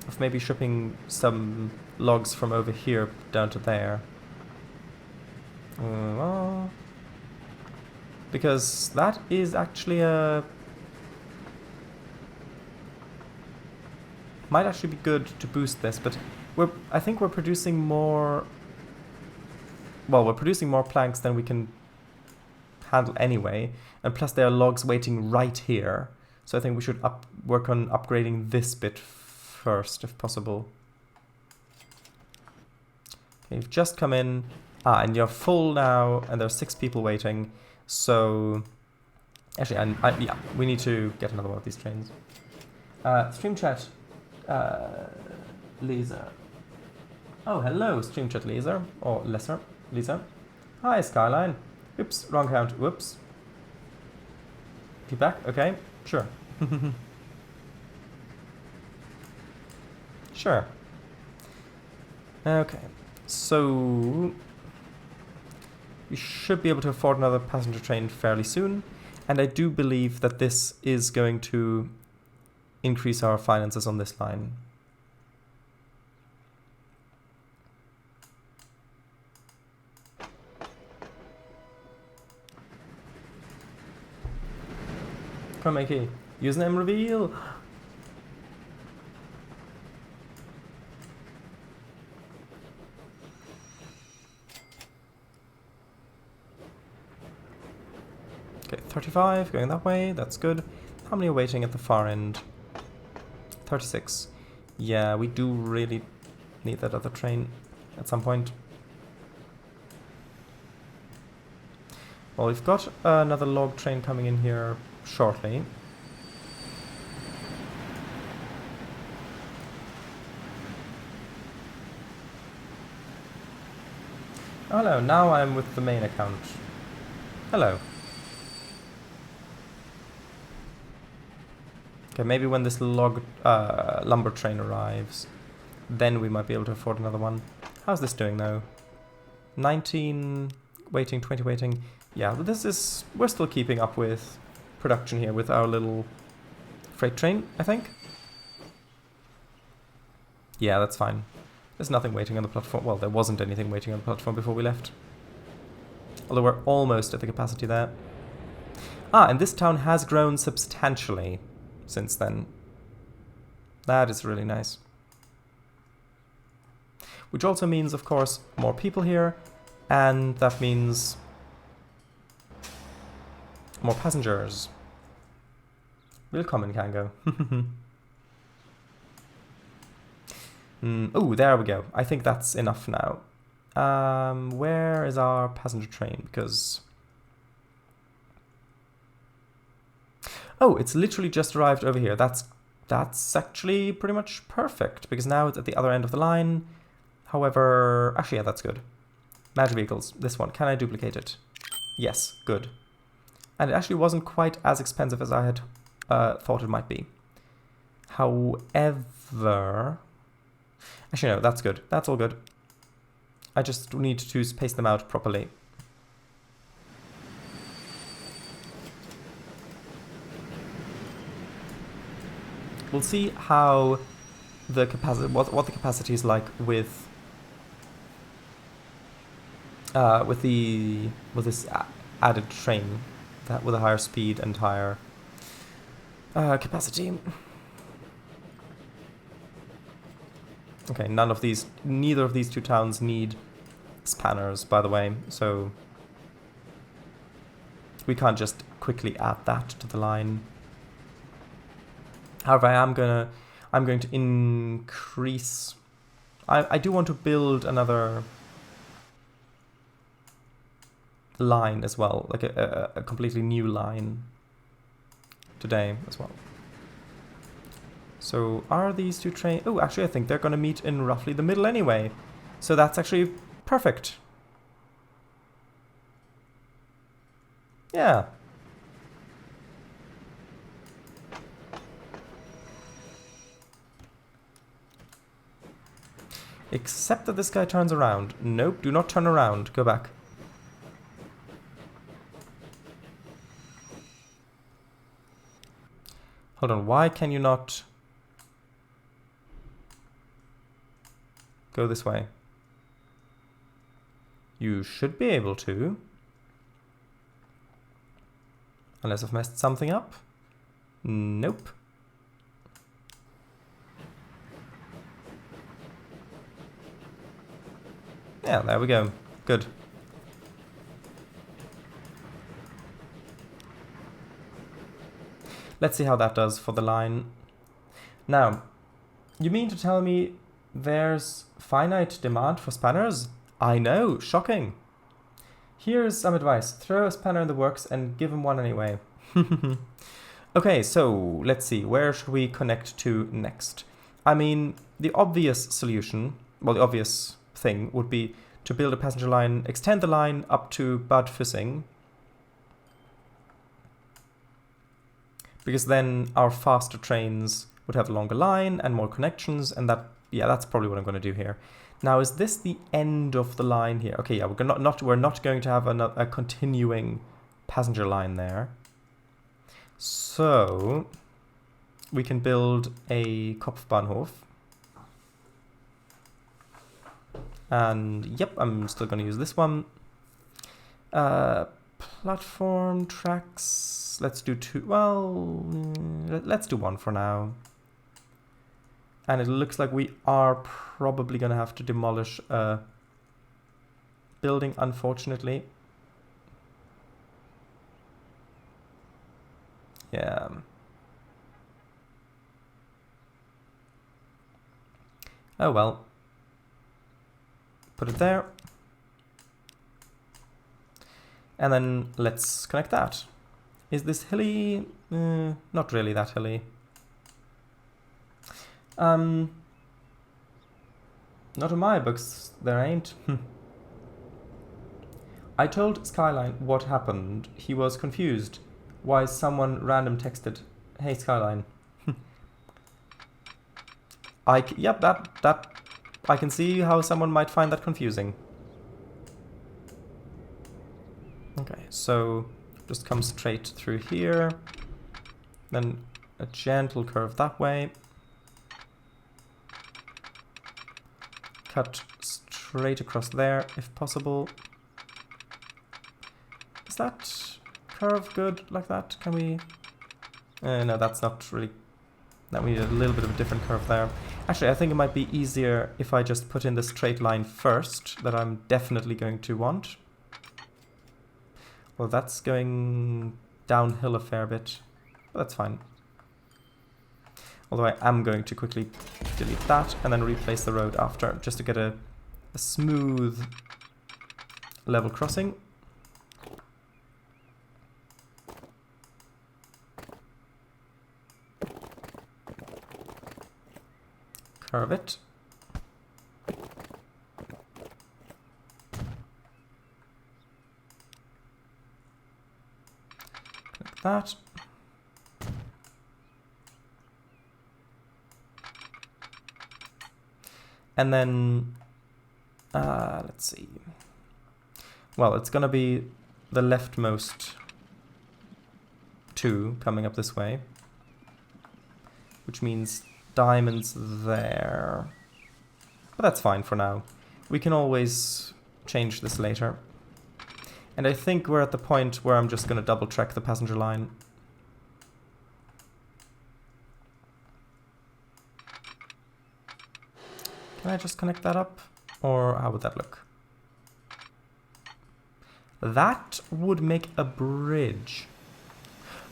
Of maybe shipping some logs from over here down to there. Well, because that is actually a... might actually be good to boost this, but I think we're producing more... well, we're producing more planks than we can handle anyway, and plus there are logs waiting right here, so I think we should work on upgrading this bit first, if possible. Okay, you've just come in, and you're full now, and there's 6 people waiting, so... actually, yeah, we need to get another one of these trains. Stream chat, Lisa. Oh, hello, stream chat Lisa, or Lesser. Lisa. Hi, Skyline. Oops, wrong count. Whoops. Feedback? Okay, sure. Sure. Okay, so... we should be able to afford another passenger train fairly soon, and I do believe that this is going to increase our finances on this line. Come, Mikey. Username reveal. Okay, 35 going that way. That's good. How many are waiting at the far end? 36. Yeah, we do really need that other train at some point. Well, we've got another log train coming in here shortly. Oh, hello, now I'm with the main account. Hello. Okay, maybe when this lumber train arrives, then we might be able to afford another one. How's this doing though? 19 waiting, 20 waiting. Yeah, but we're still keeping up with production here with our little freight train, I think. Yeah, that's fine. There's nothing waiting on the platform. Well, there wasn't anything waiting on the platform before we left. Although we're almost at the capacity there. Ah, and this town has grown substantially since then. That is really nice. Which also means, of course, more people here, and that means more passengers. Willkommen, Kango. Oh, there we go. I think that's enough now. Where is our passenger train? Because... oh, it's literally just arrived over here. That's actually pretty much perfect, because now it's at the other end of the line. However, actually, yeah, that's good. Magic vehicles, this one. Can I duplicate it? Yes, good. And it actually wasn't quite as expensive as I had thought it might be. However... actually, no, that's good. That's all good. I just need to space them out properly. We'll see how the capacity, what the capacity is like with this added train, that with a higher speed and higher capacity. Okay, neither of these two towns need spanners, by the way, so we can't just quickly add that to the line. However, I'm going to increase... I do want to build another line as well, like a completely new line today as well. So are these two trains... Oh, actually I think they're going to meet in roughly the middle anyway. So that's actually perfect. Yeah. Except that this guy turns around. Nope, do not turn around. Go back. Hold on, why can you not go this way? You should be able to. Unless I've messed something up. Nope. Yeah, there we go. Good. Let's see how that does for the line. Now, you mean to tell me there's finite demand for spanners? I know, shocking. Here's some advice. Throw a spanner in the works and give him one anyway. Okay, so let's see. Where should we connect to next? I mean, the obvious solution, well, the obvious thing would be to build a passenger line, extend the line up to Bad Füssing, because then our faster trains would have a longer line and more connections, and that, yeah, that's probably what I'm going to do here. Now, is this the end of the line here? Okay, yeah, we're not going to have a continuing passenger line there. So we can build a Kopfbahnhof. And yep, I'm still going to use this one. Platform tracks. Let's do two. Well, let's do one for now. And it looks like we are probably going to have to demolish a building, unfortunately. Yeah. Oh well. Put it there. And then let's connect that. Is this hilly? Not really that hilly. Not in my books, there ain't. I told Skyline what happened. He was confused. Why someone random texted, "Hey Skyline." Yep, that I can see how someone might find that confusing. Okay, so just come straight through here. Then a gentle curve that way. Cut straight across there, if possible. Is that curve good like that? Can we... no, that's not really... That we need a little bit of a different curve there. Actually, I think it might be easier if I just put in the straight line first, that I'm definitely going to want. Well, that's going downhill a fair bit, but that's fine. Although I am going to quickly delete that and then replace the road after, just to get a smooth level crossing. Curve it. Like that. And then, let's see. Well, it's gonna be the leftmost two coming up this way, which means diamonds there. But that's fine for now. We can always change this later. And I think we're at the point where I'm just gonna double check the passenger line. Can I just connect that up? Or how would that look? That would make a bridge.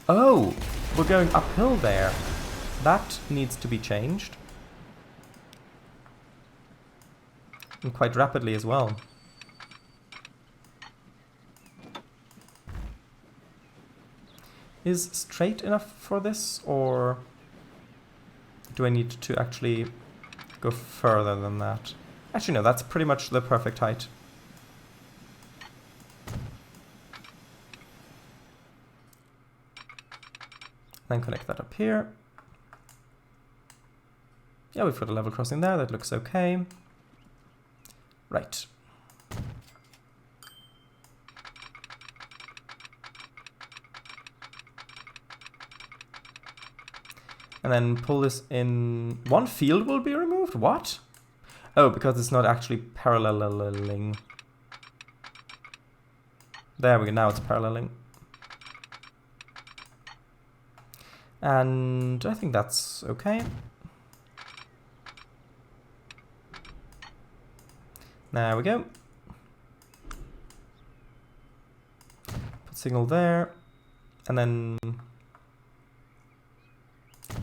Oh, we're going uphill there. that needs to be changed. And quite rapidly as well. Is straight enough for this, or do I need to actually go further than that? Actually no, that's pretty much the perfect height. Then connect that up here. Yeah, we've got a level crossing there, that looks okay. Right. And then pull this in. One field will be removed? What? Oh, because it's not actually paralleling. There we go, now it's paralleling. And I think that's okay. There we go. Put signal there. And then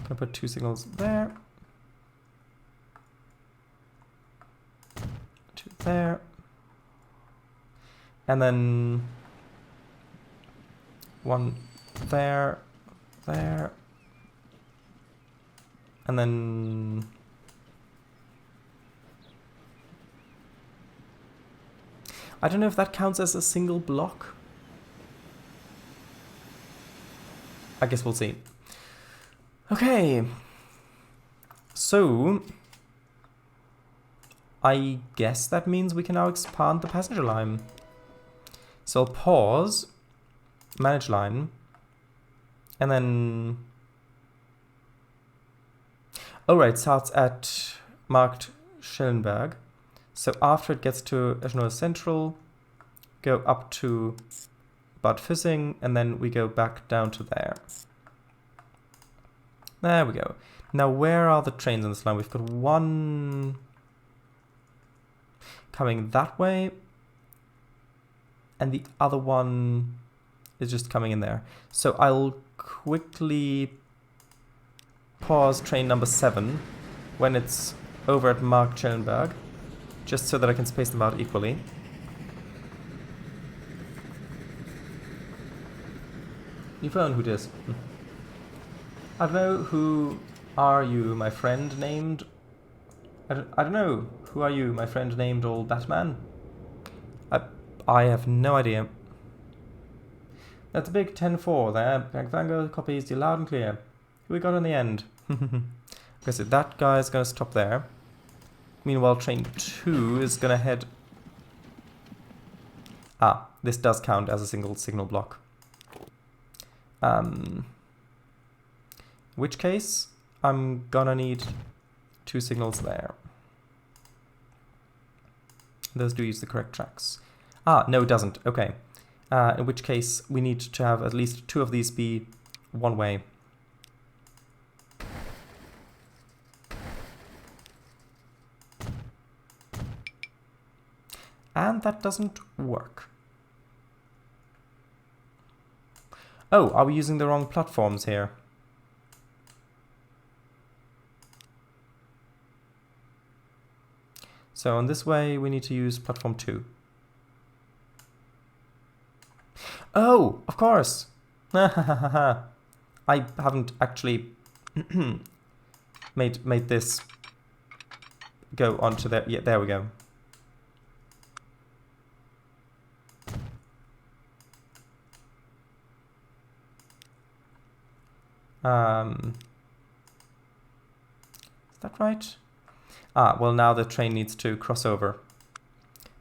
gonna put 2 signals there. 2 there. And then 1 there, there. And then I don't know if that counts as a single block. I guess we'll see. Okay. So I guess that means we can now expand the passenger line. So I'll pause, manage line, and then alright, starts at marked Schellenberg. So after it gets to Eschenau Central, go up to Bad Füssing, and then we go back down to there. There we go. Now where are the trains on this line? We've got one coming that way, and the other one is just coming in there. So I'll quickly pause train number 7 when it's over at Mark Schellenberg, just so that I can space them out equally. New phone, who dis? I don't know, who are you, my friend named... I don't know, who are you, my friend named Old Batman? I have no idea. That's a big 10-4 there. Bango copies you loud and clear. Who we got in the end? Okay, so that guy's gonna stop there. Meanwhile, train 2 is gonna head... Ah, this does count as a single signal block. In which case, I'm gonna need 2 signals there. Those do use the correct tracks. Ah, no, it doesn't. Okay. In which case, we need to have at least 2 of these be one way. And that doesn't work. Oh, are we using the wrong platforms here? So on this way, we need to use platform 2. Oh, of course! I haven't actually made this go onto there. Yeah, there we go. Is that right? Ah, well now the train needs to cross over.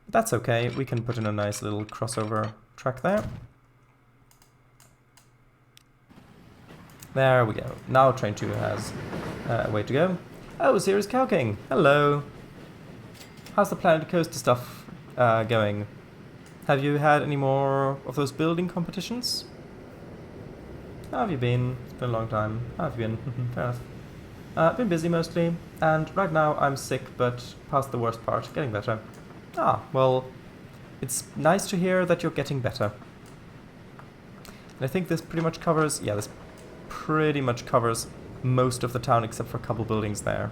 But that's okay, we can put in a nice little crossover track there. There we go. Now train 2 has a way to go. Oh, Sirius Cow King, hello! How's the Planet Coaster stuff going? Have you had any more of those building competitions? How have you been? It's been a long time. How have you been? Fair enough. Been busy mostly, and right now I'm sick, but past the worst part, getting better. Ah, well, it's nice to hear that you're getting better. And I think this pretty much covers, yeah, this pretty much covers most of the town except for a couple buildings there.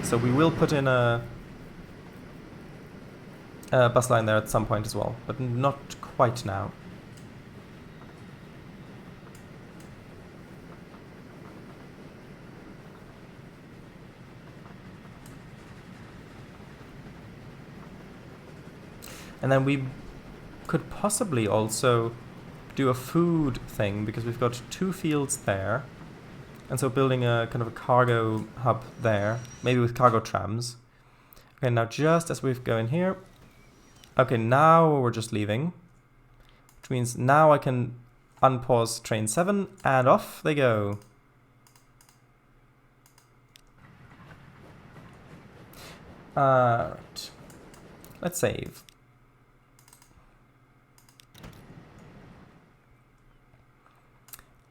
So we will put in a bus line there at some point as well, but not quite now. And then we could possibly also do a food thing, because we've got 2 fields there. And so building a kind of a cargo hub there, maybe with cargo trams. Okay, now just as we go in here. Okay, now we're just leaving. Which means now I can unpause train 7 and off they go. Right. Let's save.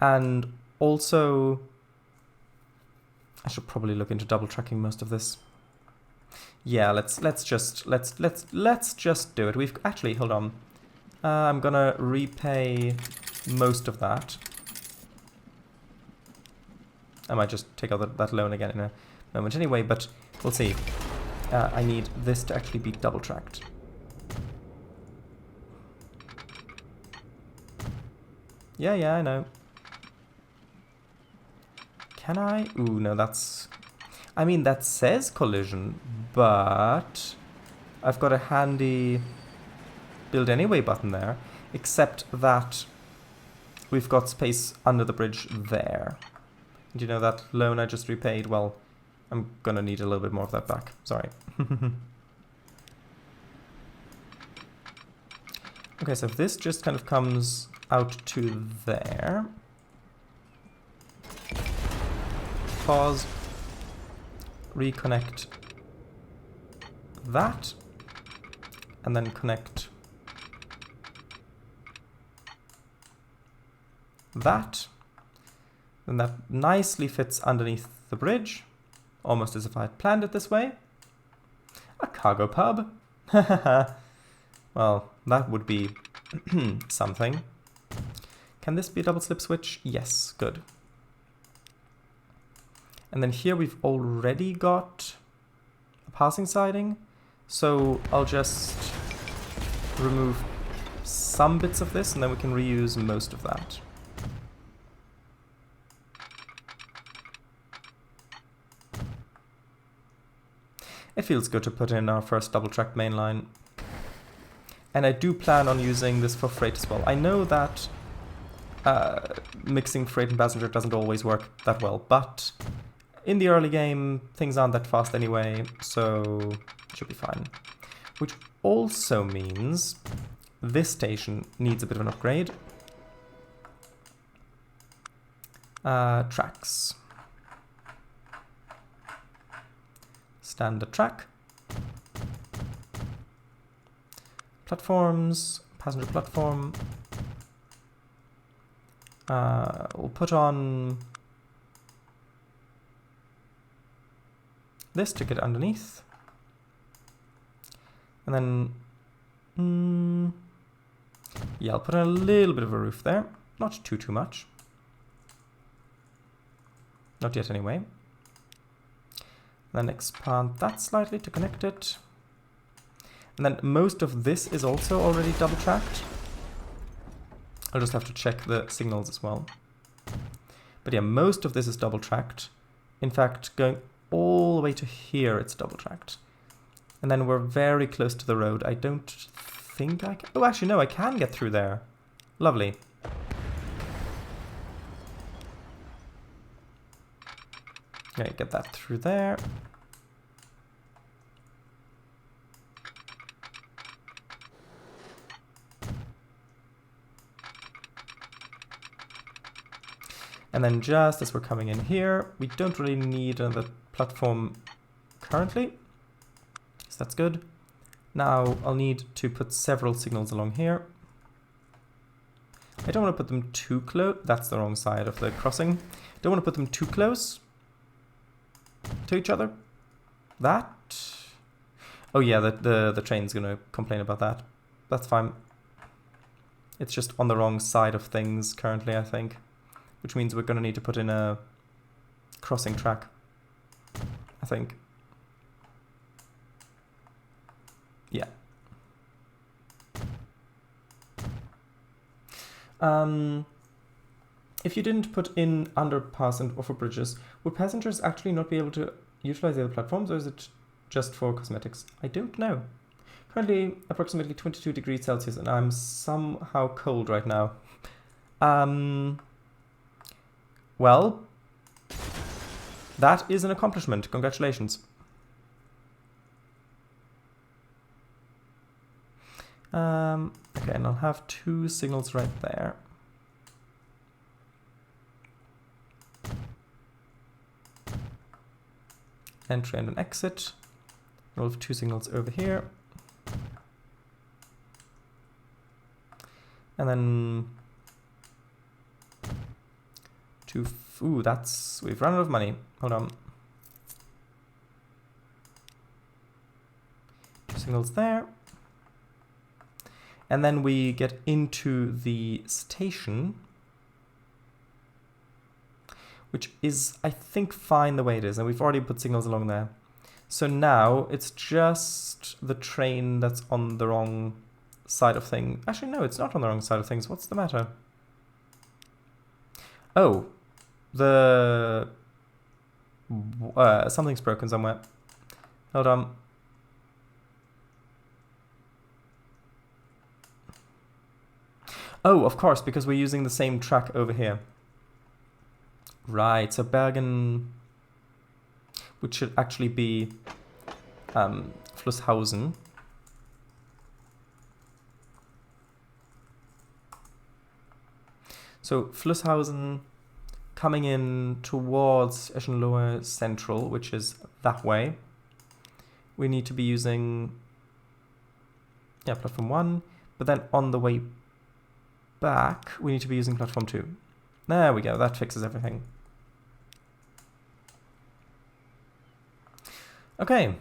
And also, I should probably look into double tracking most of this. Yeah, let's just do it. We've actually, hold on. I'm gonna repay most of that. I might just take out that loan again in a moment anyway, but we'll see. I need this to actually be double tracked. Yeah, I know. Can I? Ooh, no, that's... I mean, that says collision, but I've got a handy build anyway button there, except that we've got space under the bridge there. And you know that loan I just repaid? Well, I'm gonna need a little bit more of that back. Sorry. Okay, so if this just kind of comes out to there. Pause. Reconnect that. And then connect that. Then that nicely fits underneath the bridge. Almost as if I had planned it this way. A cargo pub. Well, that would be something. Can this be a double slip switch? Yes, good. And then here we've already got a passing siding. So I'll just remove some bits of this and then we can reuse most of that. It feels good to put in our first double-track main line. And I do plan on using this for freight as well. I know that mixing freight and passenger doesn't always work that well, but in the early game, things aren't that fast anyway, so it should be fine. Which also means this station needs a bit of an upgrade. Tracks. Standard track. Platforms, passenger platform. We'll put on this to get underneath. And then, yeah, I'll put in a little bit of a roof there. Not too much. Not yet anyway. Then expand that slightly to connect it. And then most of this is also already double tracked. I'll just have to check the signals as well. But yeah, most of this is double tracked. In fact, going all the way to here, it's double tracked. And then we're very close to the road. I don't think I can... Oh, actually, no, I can get through there. Lovely. Okay, get that through there. And then just as we're coming in here, we don't really need another platform currently. So that's good. Now I'll need to put several signals along here. I don't want to put them too close. That's the wrong side of the crossing. Don't want to put them too close to each other. That. Oh yeah, the train's going to complain about that. That's fine. It's just on the wrong side of things currently, I think. which means we're going to need to put in a crossing track, I think. Yeah. If you didn't put in underpass and overbridges, would passengers actually not be able to utilize the other platforms, or is it just for cosmetics? I don't know. Currently approximately 22 degrees Celsius, and I'm somehow cold right now. Well, that is an accomplishment. Congratulations. Okay, and I'll have 2 signals right there. Entry and an exit. We'll have 2 signals over here. And then ooh, we've run out of money. Hold on. 2 signals there. And then we get into the station, which is, I think, fine the way it is. And we've already put signals along there. So now it's just the train that's on the wrong side of things. Actually, no, it's not on the wrong side of things. What's the matter? Oh, something's broken somewhere. Hold on. Oh, of course, because we're using the same track over here. Right, so Bergen, which should actually be Flusshausen. So Flusshausen coming in towards Eschenlohe Central, which is that way. We need to be using, yeah, platform 1, but then on the way back, we need to be using platform 2. There we go, that fixes everything. Okay.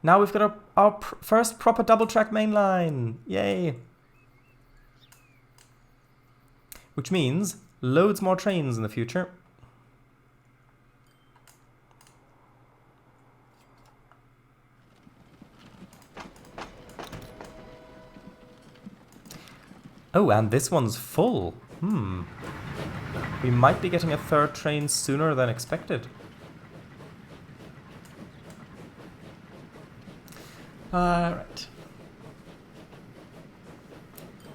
Now we've got our first proper double track main line. Yay! Which means loads more trains in the future. Oh, and this one's full. We might be getting a 3rd train sooner than expected. Right.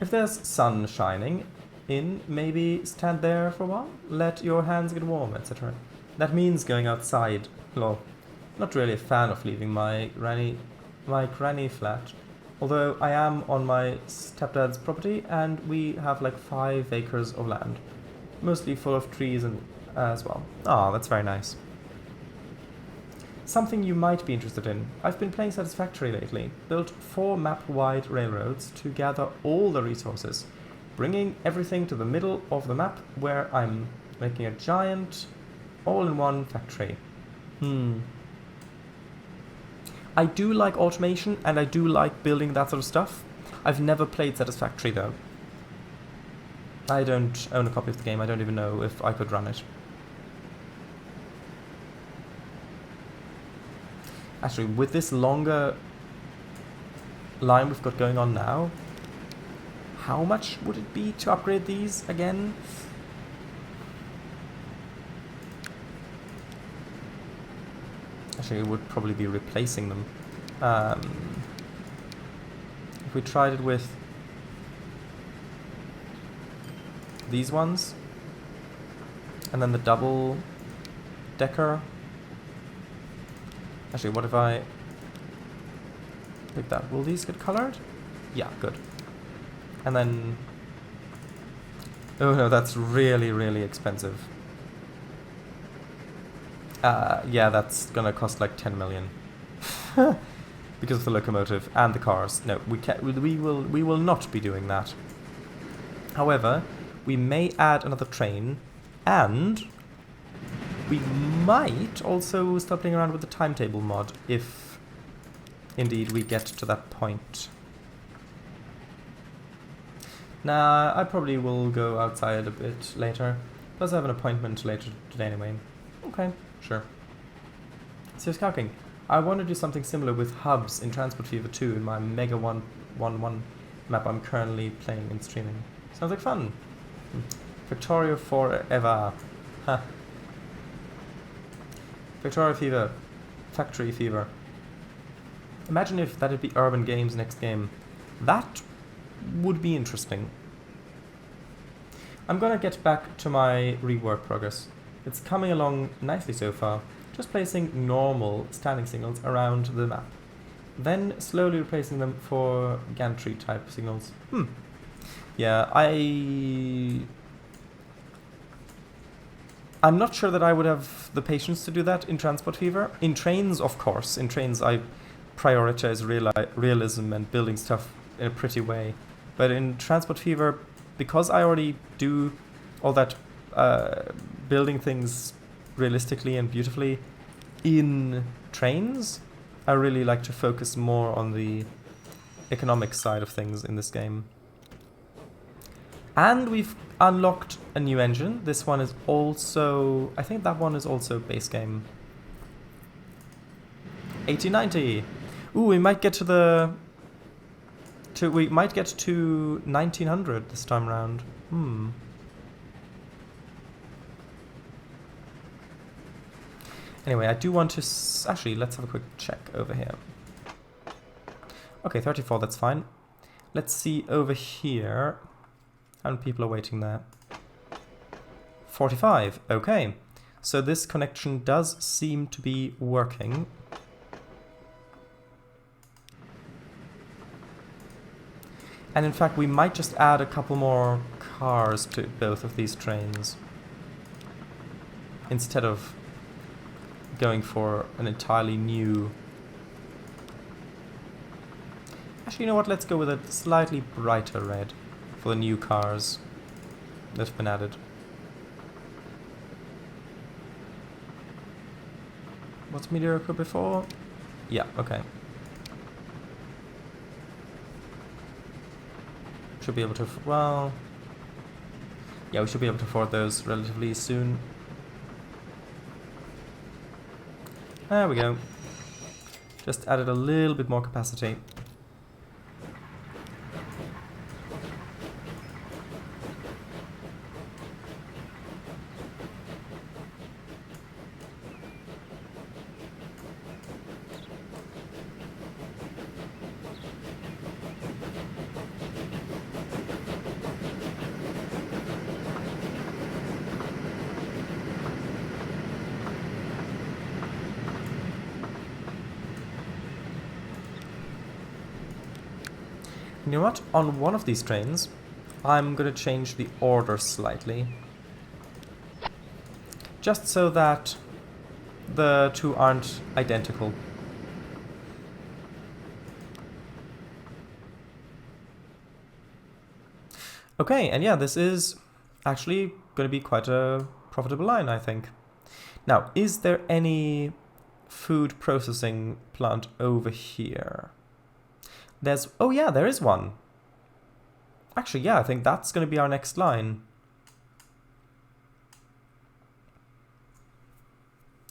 If there's sun shining in, maybe stand there for a while, let your hands get warm, etc. That means going outside. Well, not really a fan of leaving my granny flat. Although I am on my stepdad's property, and we have like 5 acres of land, mostly full of trees and as well. Ah, that's very nice. Something you might be interested in. I've been playing Satisfactory lately. Built 4 map-wide railroads to gather all the resources, bringing everything to the middle of the map, where I'm making a giant, all-in-one factory. I do like automation, and I do like building that sort of stuff. I've never played Satisfactory, though. I don't own a copy of the game. I don't even know if I could run it. Actually, with this longer line we've got going on now, how much would it be to upgrade these again? Actually, it would probably be replacing them. If we tried it with these ones, and then the double decker. Actually, what if I pick that? Will these get colored? Yeah, good. And then, oh no, that's really, really expensive. Yeah, that's gonna cost like 10 million. Because of the locomotive and the cars. No, we will not be doing that. However, we may add another train, and we might also start playing around with the timetable mod if indeed we get to that point. Nah, I probably will go outside a bit later. Plus I have an appointment later today anyway. Okay, sure. So scouting. I want to do something similar with hubs in Transport Fever 2 in my Mega 111 map I'm currently playing and streaming. Sounds like fun. Victoria forever. Huh. Victoria Fever. Factory Fever. Imagine if that'd be Urban Games next game. That would be interesting. I'm gonna get back to my rework progress. It's coming along nicely so far. Just placing normal standing signals around the map. Then slowly replacing them for gantry type signals. Yeah, I'm not sure that I would have the patience to do that in Transport Fever. In trains, of course. In trains I prioritize realism and building stuff in a pretty way. But in Transport Fever, because I already do all that building things realistically and beautifully in trains, I really like to focus more on the economic side of things in this game. And we've unlocked a new engine. This one is also... I think that one is also base game. 1890! Ooh, we might get to the... we might get to 1900 this time round. Anyway, I do want to... actually, let's have a quick check over here. Okay, 34, that's fine. Let's see over here. How many people are waiting there? 45, okay. So this connection does seem to be working. And in fact, we might just add a couple more cars to both of these trains. Instead of going for an entirely new... Actually, you know what? Let's go with a slightly brighter red for the new cars that have been added. What's mediocre before? Yeah, okay. Should be able to... well... yeah, we should be able to afford those relatively soon. There we go. Just added a little bit more capacity. You know what? On one of these trains, I'm going to change the order slightly. Just so that the two aren't identical. Okay, and yeah, this is actually going to be quite a profitable line, I think. Now, is there any food processing plant over here? There's... oh yeah, there is one. Actually, yeah, I think that's going to be our next line.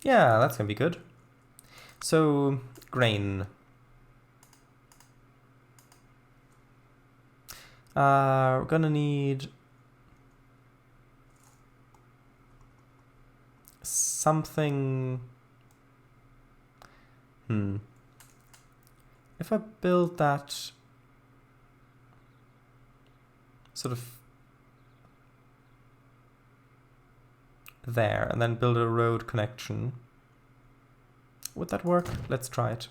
Yeah, that's going to be good. So, grain. We're going to need... something... If I build that sort of there and then build a road connection, would that work? Let's try it.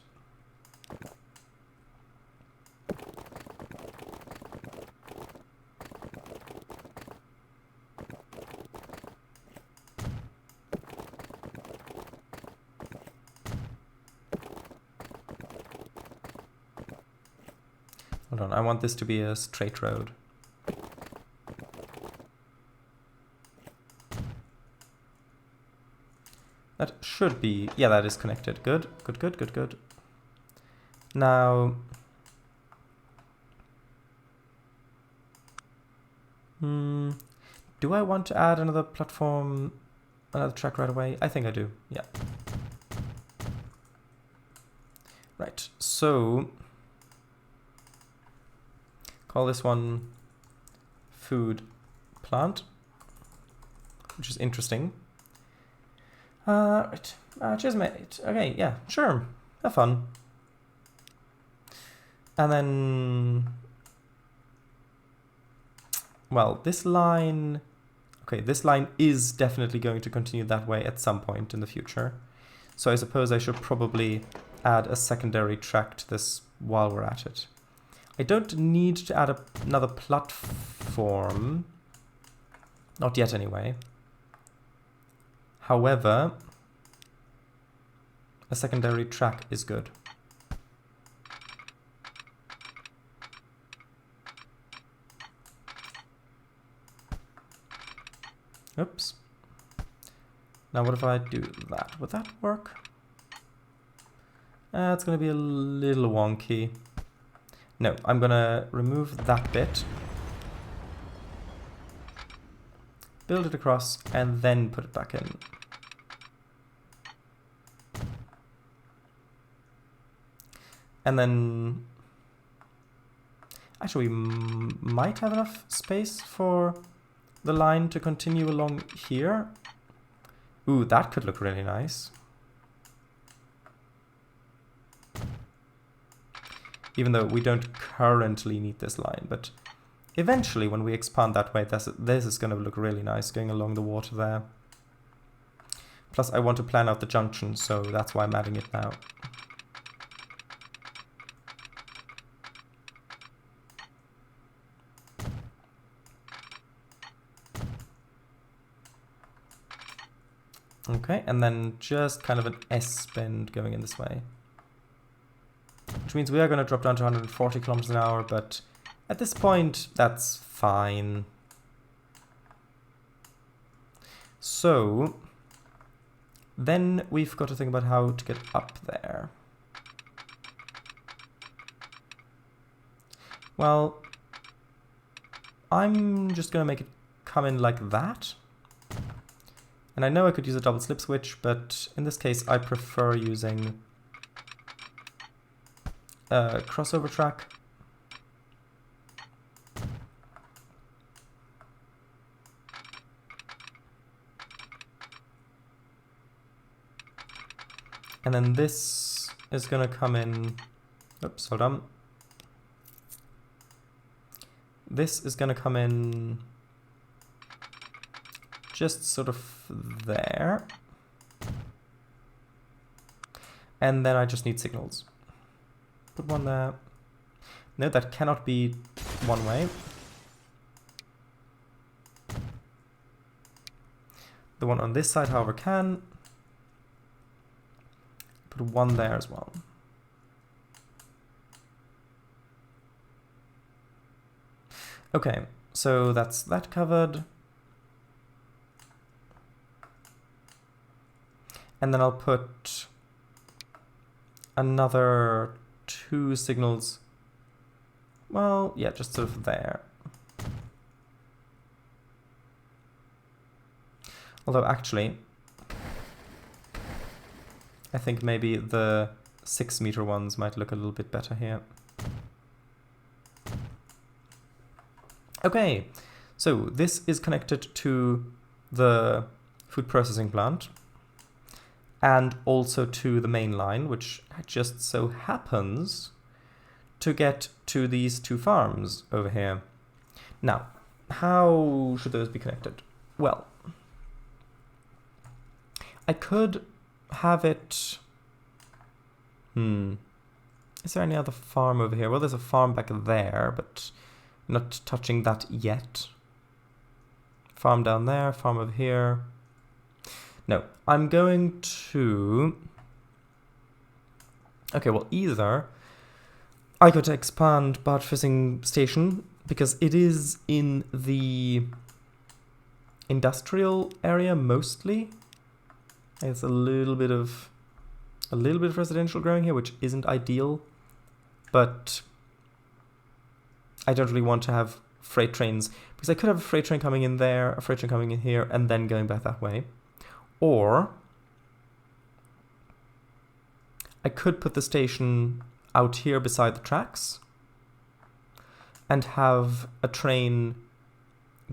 Hold on, I want this to be a straight road. That should be... yeah, that is connected. Good, good, good, good, good. Now... Do I want to add another platform, another track right away? I think I do, yeah. Right, so call this one food plant, which is interesting. Right, cheers mate. Okay, yeah, sure, have fun. And then, well, this line, okay, this line is definitely going to continue that way at some point in the future. So I suppose I should probably add a secondary track to this while we're at it. I don't need to add another platform. Not yet anyway. However, a secondary track is good. Oops. Now what if I do that? Would that work? It's going to be a little wonky. No, I'm going to remove that bit. Build it across and then put it back in. And then... Actually, we might have enough space for the line to continue along here. Ooh, that could look really nice. Even though we don't currently need this line, but eventually when we expand that way, this is going to look really nice going along the water there. Plus I want to plan out the junction, so that's why I'm adding it now. Okay, and then just kind of an S bend going in this way. Which means we are going to drop down to 140 kilometers an hour, but at this point, that's fine. So, then we've got to think about how to get up there. Well, I'm just going to make it come in like that. And I know I could use a double slip switch, but in this case I prefer using a crossover track. And then this is going to come in, oops, hold on. This is going to come in just sort of there. And then I just need signals. Put one there. No, that cannot be one way. The one on this side, however, can. Put one there as well. Okay, so that's that covered. And then I'll put another 2 signals. Well, yeah, just sort of there. Although actually, I think maybe the 6-meter ones might look a little bit better here. Okay, so this is connected to the food processing plant and also to the main line, which just so happens to get to these 2 farms over here. Now, how should those be connected? Well, I could have it... Is there any other farm over here? Well, there's a farm back there, but not touching that yet. Farm down there, farm over here. No, I'm going to... Okay, well, either I go to expand barge fishing station, because it is in the industrial area mostly. It's a little bit of residential growing here, which isn't ideal, but I don't really want to have freight trains, because I could have a freight train coming in there, a freight train coming in here, and then going back that way. Or I could put the station out here beside the tracks and have a train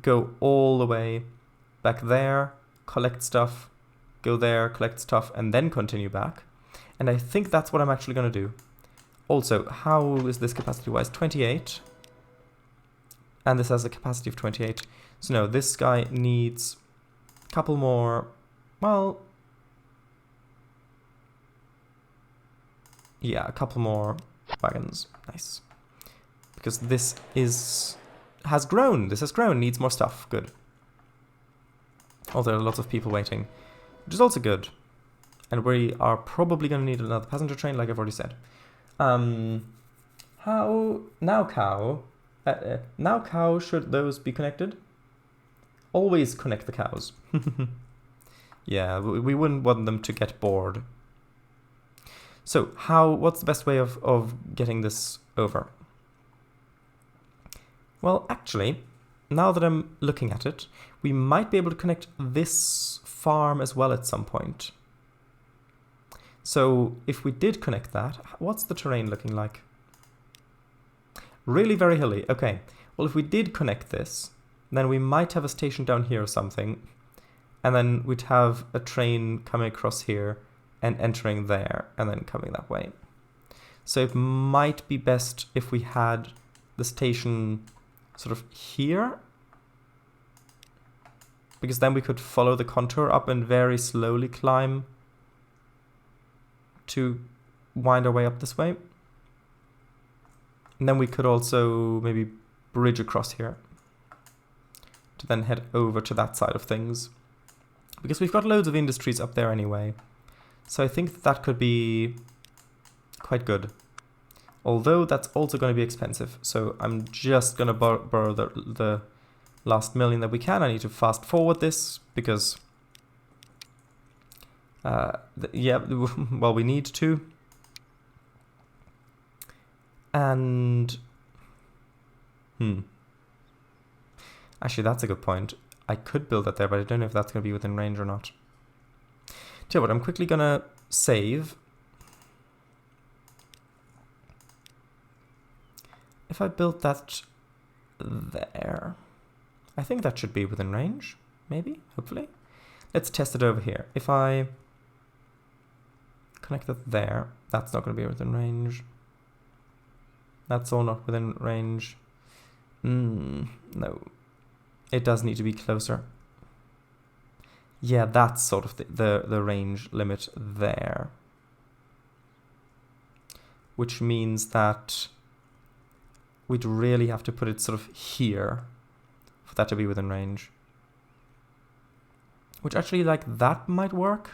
go all the way back there, collect stuff, go there, collect stuff, and then continue back. And I think that's what I'm actually going to do. Also, how is this capacity-wise? 28. And this has a capacity of 28. So no, this guy needs a couple more, well, yeah, a couple more wagons. Nice. Because this has grown. This has grown, needs more stuff. Good. Oh, there are lots of people waiting, which is also good. And we are probably going to need another passenger train, like I've already said. How now cow should those be connected? Always connect the cows. Yeah, we wouldn't want them to get bored. So what's the best way of getting this over? Well, actually, now that I'm looking at it, we might be able to connect this farm as well at some point. So if we did connect that, what's the terrain looking like? Really very hilly. Okay. Well, if we did connect this, then we might have a station down here or something. And then we'd have a train coming across here and entering there and then coming that way. So it might be best if we had the station sort of here, because then we could follow the contour up and very slowly climb to wind our way up this way. And then we could also maybe bridge across here to then head over to that side of things, because we've got loads of industries up there anyway. So I think that could be quite good. Although that's also going to be expensive. So I'm just going to borrow the last million that we can. I need to fast forward this because, yeah, well, we need to. And, actually, that's a good point. I could build that there, but I don't know if that's going to be within range or not. Tell you what, I'm quickly going to save. If I built that there, I think that should be within range, maybe, hopefully. Let's test it over here. If I connect that there, that's not going to be within range. That's all not within range. No, it does need to be closer. Yeah, that's sort of the range limit there. Which means that we'd really have to put it sort of here for that to be within range. Which actually, like, that might work.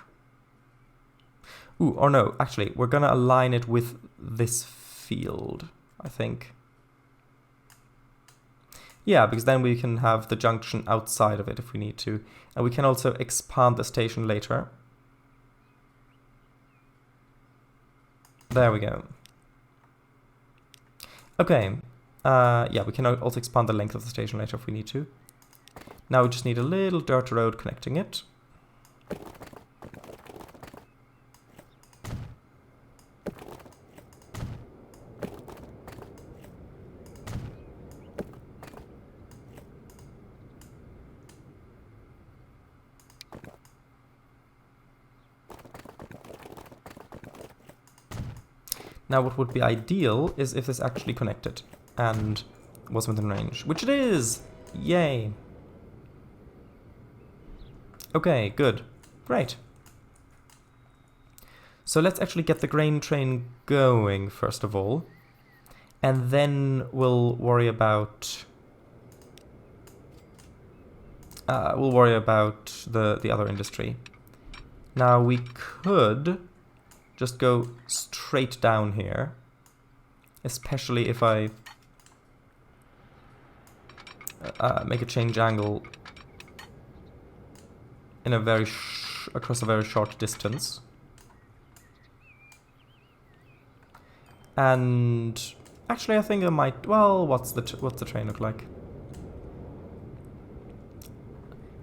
Ooh, or no, actually, we're going to align it with this field, I think. Yeah, because then we can have the junction outside of it if we need to. And we can also expand the station later. There we go. Okay. Yeah, we can also expand the length of the station later if we need to. Now we just need a little dirt road connecting it. Now what would be ideal is if this actually connected and was within range, which it is! Yay! Okay, good. Great. So let's actually get the grain train going first of all, and then we'll worry about the other industry. Now we could just go straight down here, especially if I make a change angle in a very across a very short distance. And actually, I think I might. Well, what's the train look like?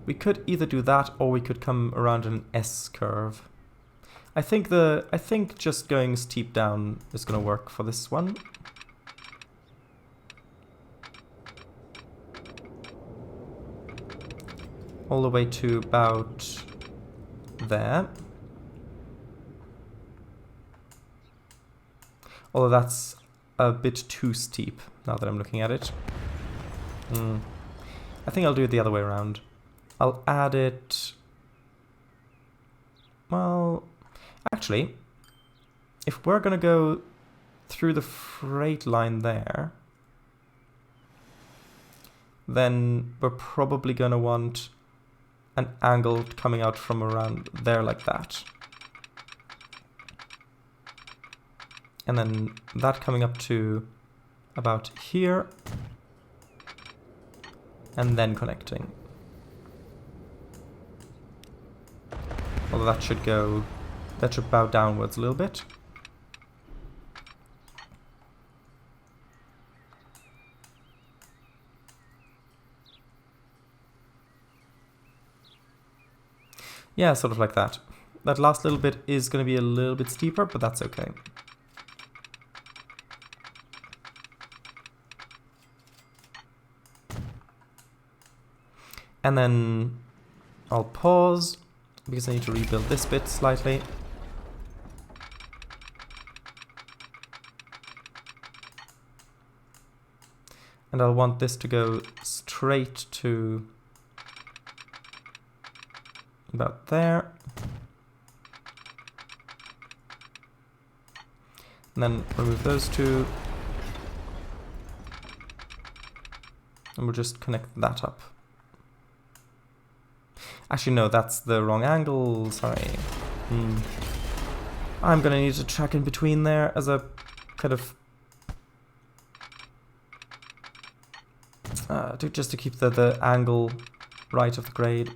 We could either do that or we could come around an S curve. I think just going steep down is going to work for this one. All the way to about there. Although that's a bit too steep now that I'm looking at it. I think I'll do it the other way around. I'll add it... Well, actually, if we're going to go through the freight line there, then we're probably going to want an angle coming out from around there like that. And then that coming up to about here. And then connecting. Although that should bow downwards a little bit. Yeah, sort of like that. That last little bit is going to be a little bit steeper, but that's okay. And then I'll pause because I need to rebuild this bit slightly. And I'll want this to go straight to about there. And then remove those two. And we'll just connect that up. Actually, no, that's the wrong angle. Sorry. I'm going to need a track in between there as a kind of... just to keep the angle right of the grade.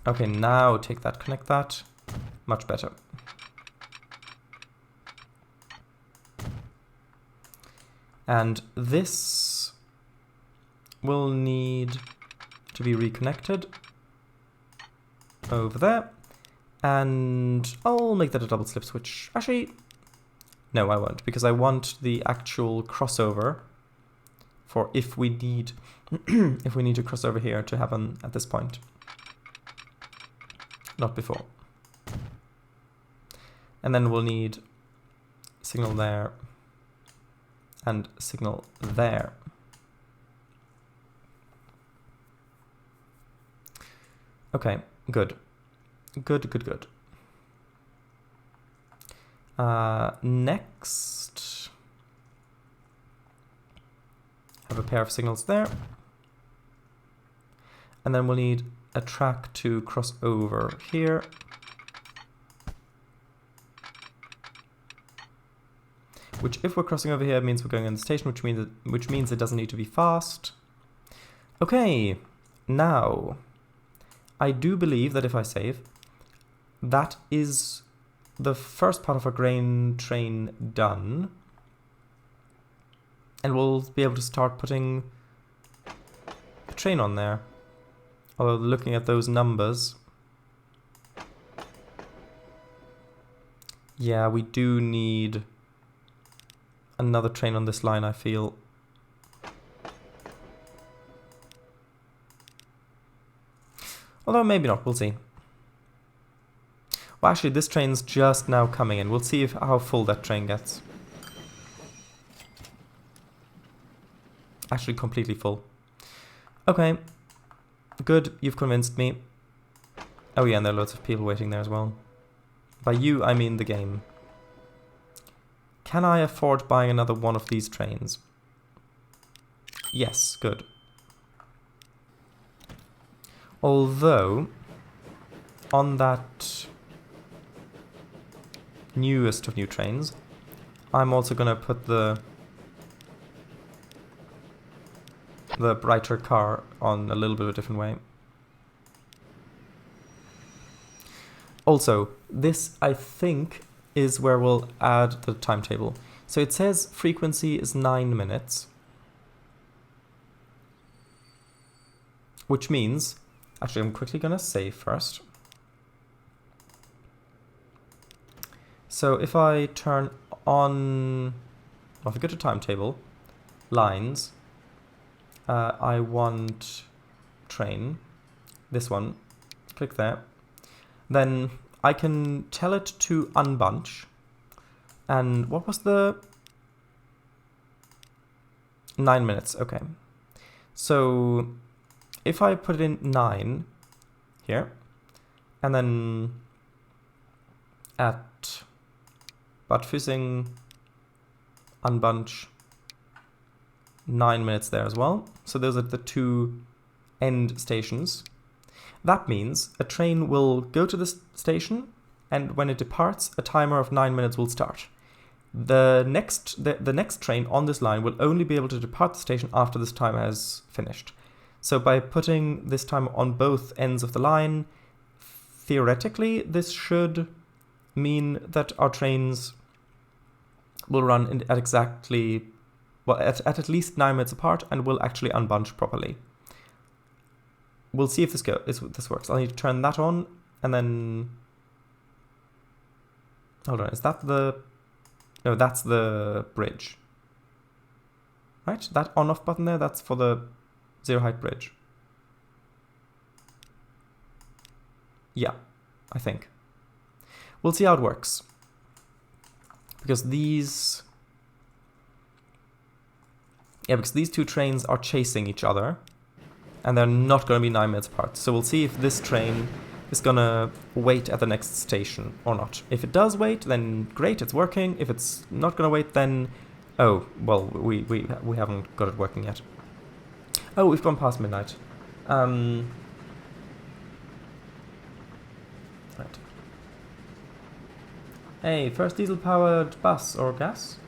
Okay, now take that, connect that. Much better. And this will need to be reconnected over there. And I'll make that a double slip switch. Actually, no, I won't, because I want the actual crossover for if we need if we need to cross over here to happen at this point. Not before. And then we'll need signal there and signal there. Okay, good. Good. Next, have a pair of signals there. And then we'll need a track to cross over here. Which, if we're crossing over here, means we're going on the station, which means it doesn't need to be fast. Okay, now, I do believe that if I save, that is the first part of our grain train done. And we'll be able to start putting the train on there. Although looking at those numbers, yeah, we do need another train on this line, I feel. Although maybe not, we'll see. Well, actually, this train's just now coming in. We'll see how full that train gets. Actually, completely full. Okay. Good, you've convinced me. Oh yeah, and there are loads of people waiting there as well. By you, I mean the game. Can I afford buying another one of these trains? Yes, good. Although, on that newest of new trains, I'm also going to put the brighter car on a little bit of a different way. Also, this, I think, is where we'll add the timetable. So it says frequency is 9 minutes. Which means, actually I'm quickly gonna save first. So if I turn on, well, if I go to timetable, lines, I want train, this one, click there. Then I can tell it to unbunch. And what was the 9 minutes? Okay. So if I put it in 9 here, and then at Badfüssing unbunch 9 minutes there as well. So those are the two end stations. That means a train will go to the station, and when it departs, a timer of 9 minutes will start. The next train on this line will only be able to depart the station after this timer has finished. So by putting this timer on both ends of the line, theoretically, this should mean that our trains will run at exactly, well, at least 9 minutes apart, and will actually unbunch properly. We'll see if this works. I'll need to turn that on, and then... Hold on, is that the... No, that's the bridge. Right? That on-off button there, that's for the zero-height bridge. Yeah, I think. We'll see how it works. Because these... Yeah, because these two trains are chasing each other, and they're not going to be 9 minutes apart. So we'll see if this train is going to wait at the next station or not. If it does wait, then great, it's working. If it's not going to wait, then... Oh, well, we haven't got it working yet. Oh, we've gone past midnight. Right. Hey, first diesel-powered bus or gas?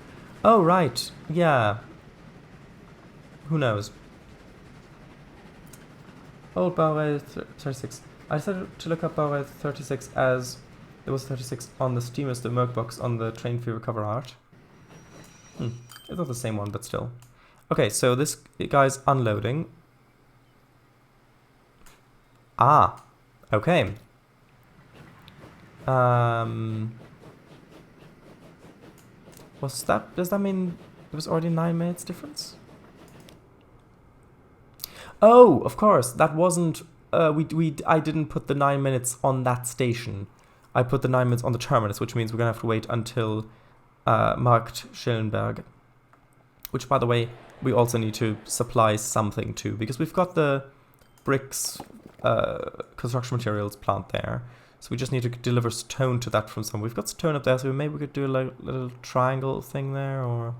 Oh, right. Yeah. Who knows? Old Baureihe 36. I decided to look up Baureihe 36 as there was 36 on the steamers, the Merc box on the train fee recover art. It's not the same one, but still. Okay, so this guy's unloading. Ah, okay. Was that? Does that mean it was already 9 minutes difference? Oh, of course, that wasn't. I didn't put the 9 minutes on that station. I put the 9 minutes on the terminus, which means we're gonna have to wait until Markt Schillenberg. Which, by the way, we also need to supply something to, because we've got the bricks construction materials plant there. So we just need to deliver stone to that from somewhere. We've got stone up there, so maybe we could do a little triangle thing there, or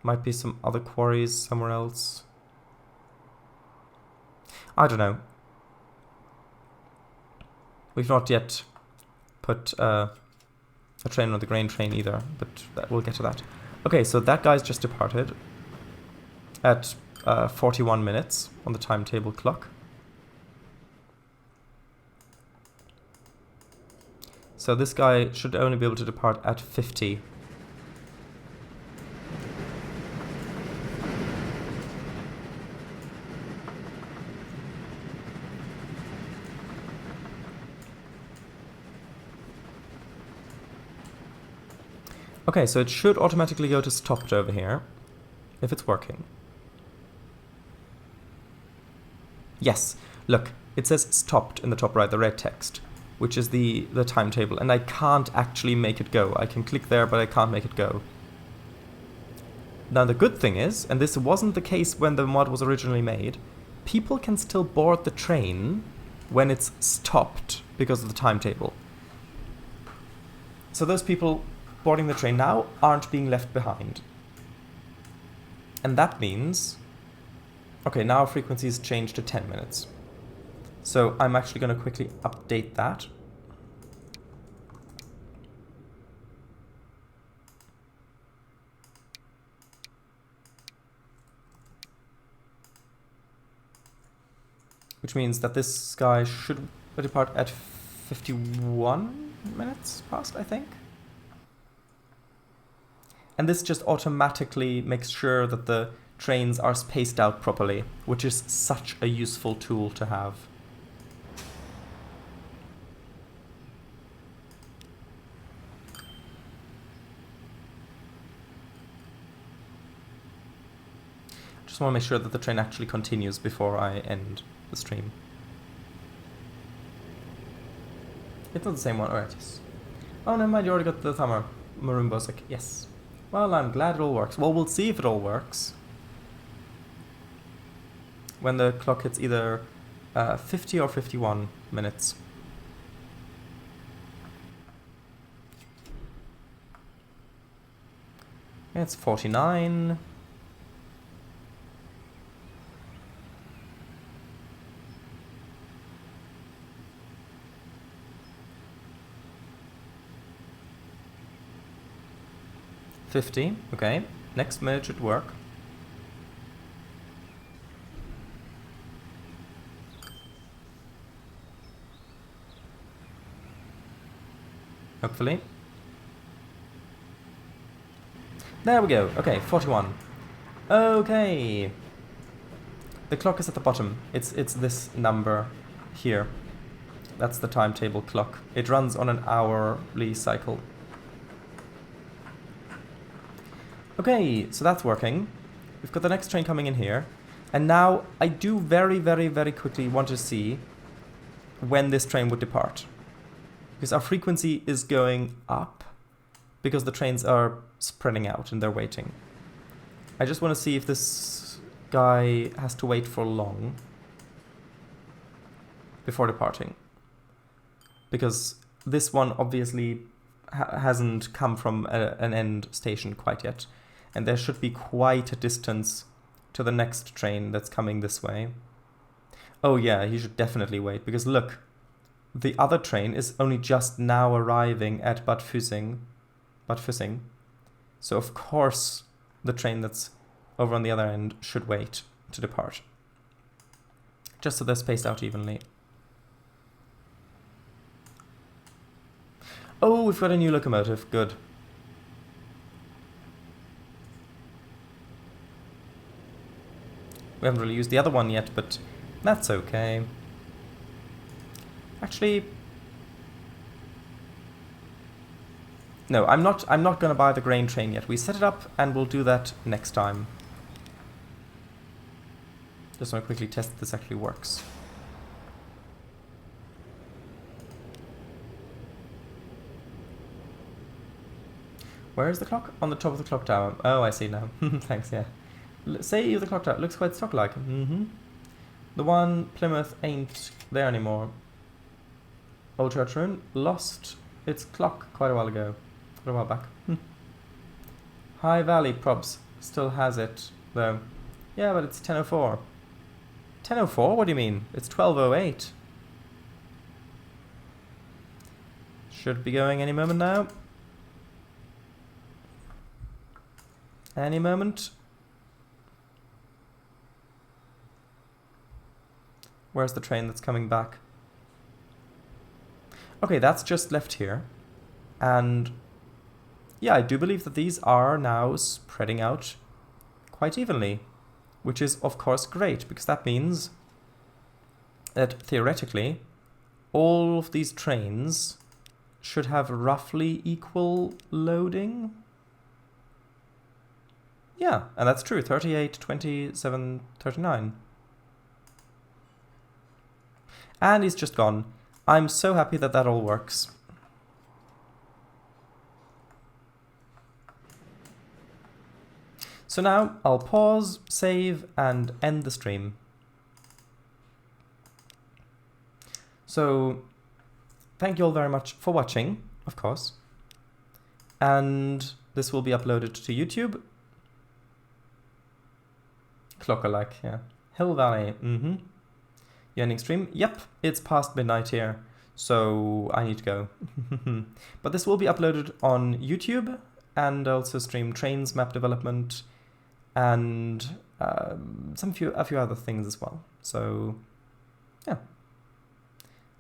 might be some other quarries somewhere else. I don't know. We've not yet put a train on the grain train either, but we'll get to that. Okay, so that guy's just departed at 41 minutes on the timetable clock. So this guy should only be able to depart at 50. Okay, so it should automatically go to stopped over here, if it's working. Yes, look, it says stopped in the top right, the red text, which is the timetable, and I can't actually make it go. I can click there, but I can't make it go. Now the good thing is, and this wasn't the case when the mod was originally made, people can still board the train when it's stopped because of the timetable. So those people boarding the train now aren't being left behind. And that means... Okay, now our frequency is changed to 10 minutes. So I'm actually going to quickly update that. Which means that this guy should depart at 51 minutes past, I think. And this just automatically makes sure that the trains are spaced out properly, which is such a useful tool to have. Just want to make sure that the train actually continues before I end the stream. It's not the same one, alright, yes. Oh, never mind, you already got the timer. Maroon Bosic, yes. Well, I'm glad it all works. Well, we'll see if it all works when the clock hits either 50 or 51 minutes. It's 49. $50, okay. Next minute should work. Hopefully. There we go. Okay, 41. Okay. The clock is at the bottom. It's this number here. That's the timetable clock. It runs on an hourly cycle. Okay, so that's working. We've got the next train coming in here. And now I do very, very, very quickly want to see when this train would depart. Because our frequency is going up because the trains are spreading out and they're waiting. I just want to see if this guy has to wait for long before departing. Because this one obviously hasn't come from an end station quite yet. And there should be quite a distance to the next train that's coming this way. Oh yeah, he should definitely wait, because look, the other train is only just now arriving at Bad Füssing. So of course the train that's over on the other end should wait to depart. Just so they're spaced out evenly. Oh, we've got a new locomotive, good. We haven't really used the other one yet, but that's okay. Actually, no, I'm not going to buy the grain train yet. We set it up and we'll do that next time. Just want to quickly test if this actually works. Where is the clock? On the top of the clock tower. Oh, I see now. Thanks, yeah. Say the clock tower. It looks quite stock-like. The one Plymouth ain't there anymore. Old Church Ruin lost its clock quite a while ago. Quite a while back. High Valley Probs still has it, though. Yeah, but it's 10:04. 10:04? What do you mean? It's 12:08. Should be going any moment now. Any moment. Where's the train that's coming back? Okay, that's just left here. And yeah, I do believe that these are now spreading out quite evenly, which is of course great, because that means that theoretically all of these trains should have roughly equal loading. Yeah, and that's true. 38, 27, 39. And he's just gone. I'm so happy that that all works. So now I'll pause, save, and end the stream. So thank you all very much for watching, of course. And this will be uploaded to YouTube. Clock-alike, yeah. Hill Valley, You ending stream? Yep, it's past midnight here, so I need to go. But this will be uploaded on YouTube, and also stream trains, map development, and a few other things as well. So, yeah.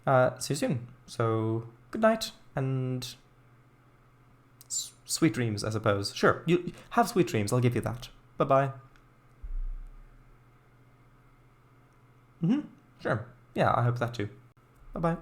See you soon. So, good night, and sweet dreams, I suppose. Sure, you have sweet dreams, I'll give you that. Bye-bye. Sure. Yeah, I hope that too. Bye-bye.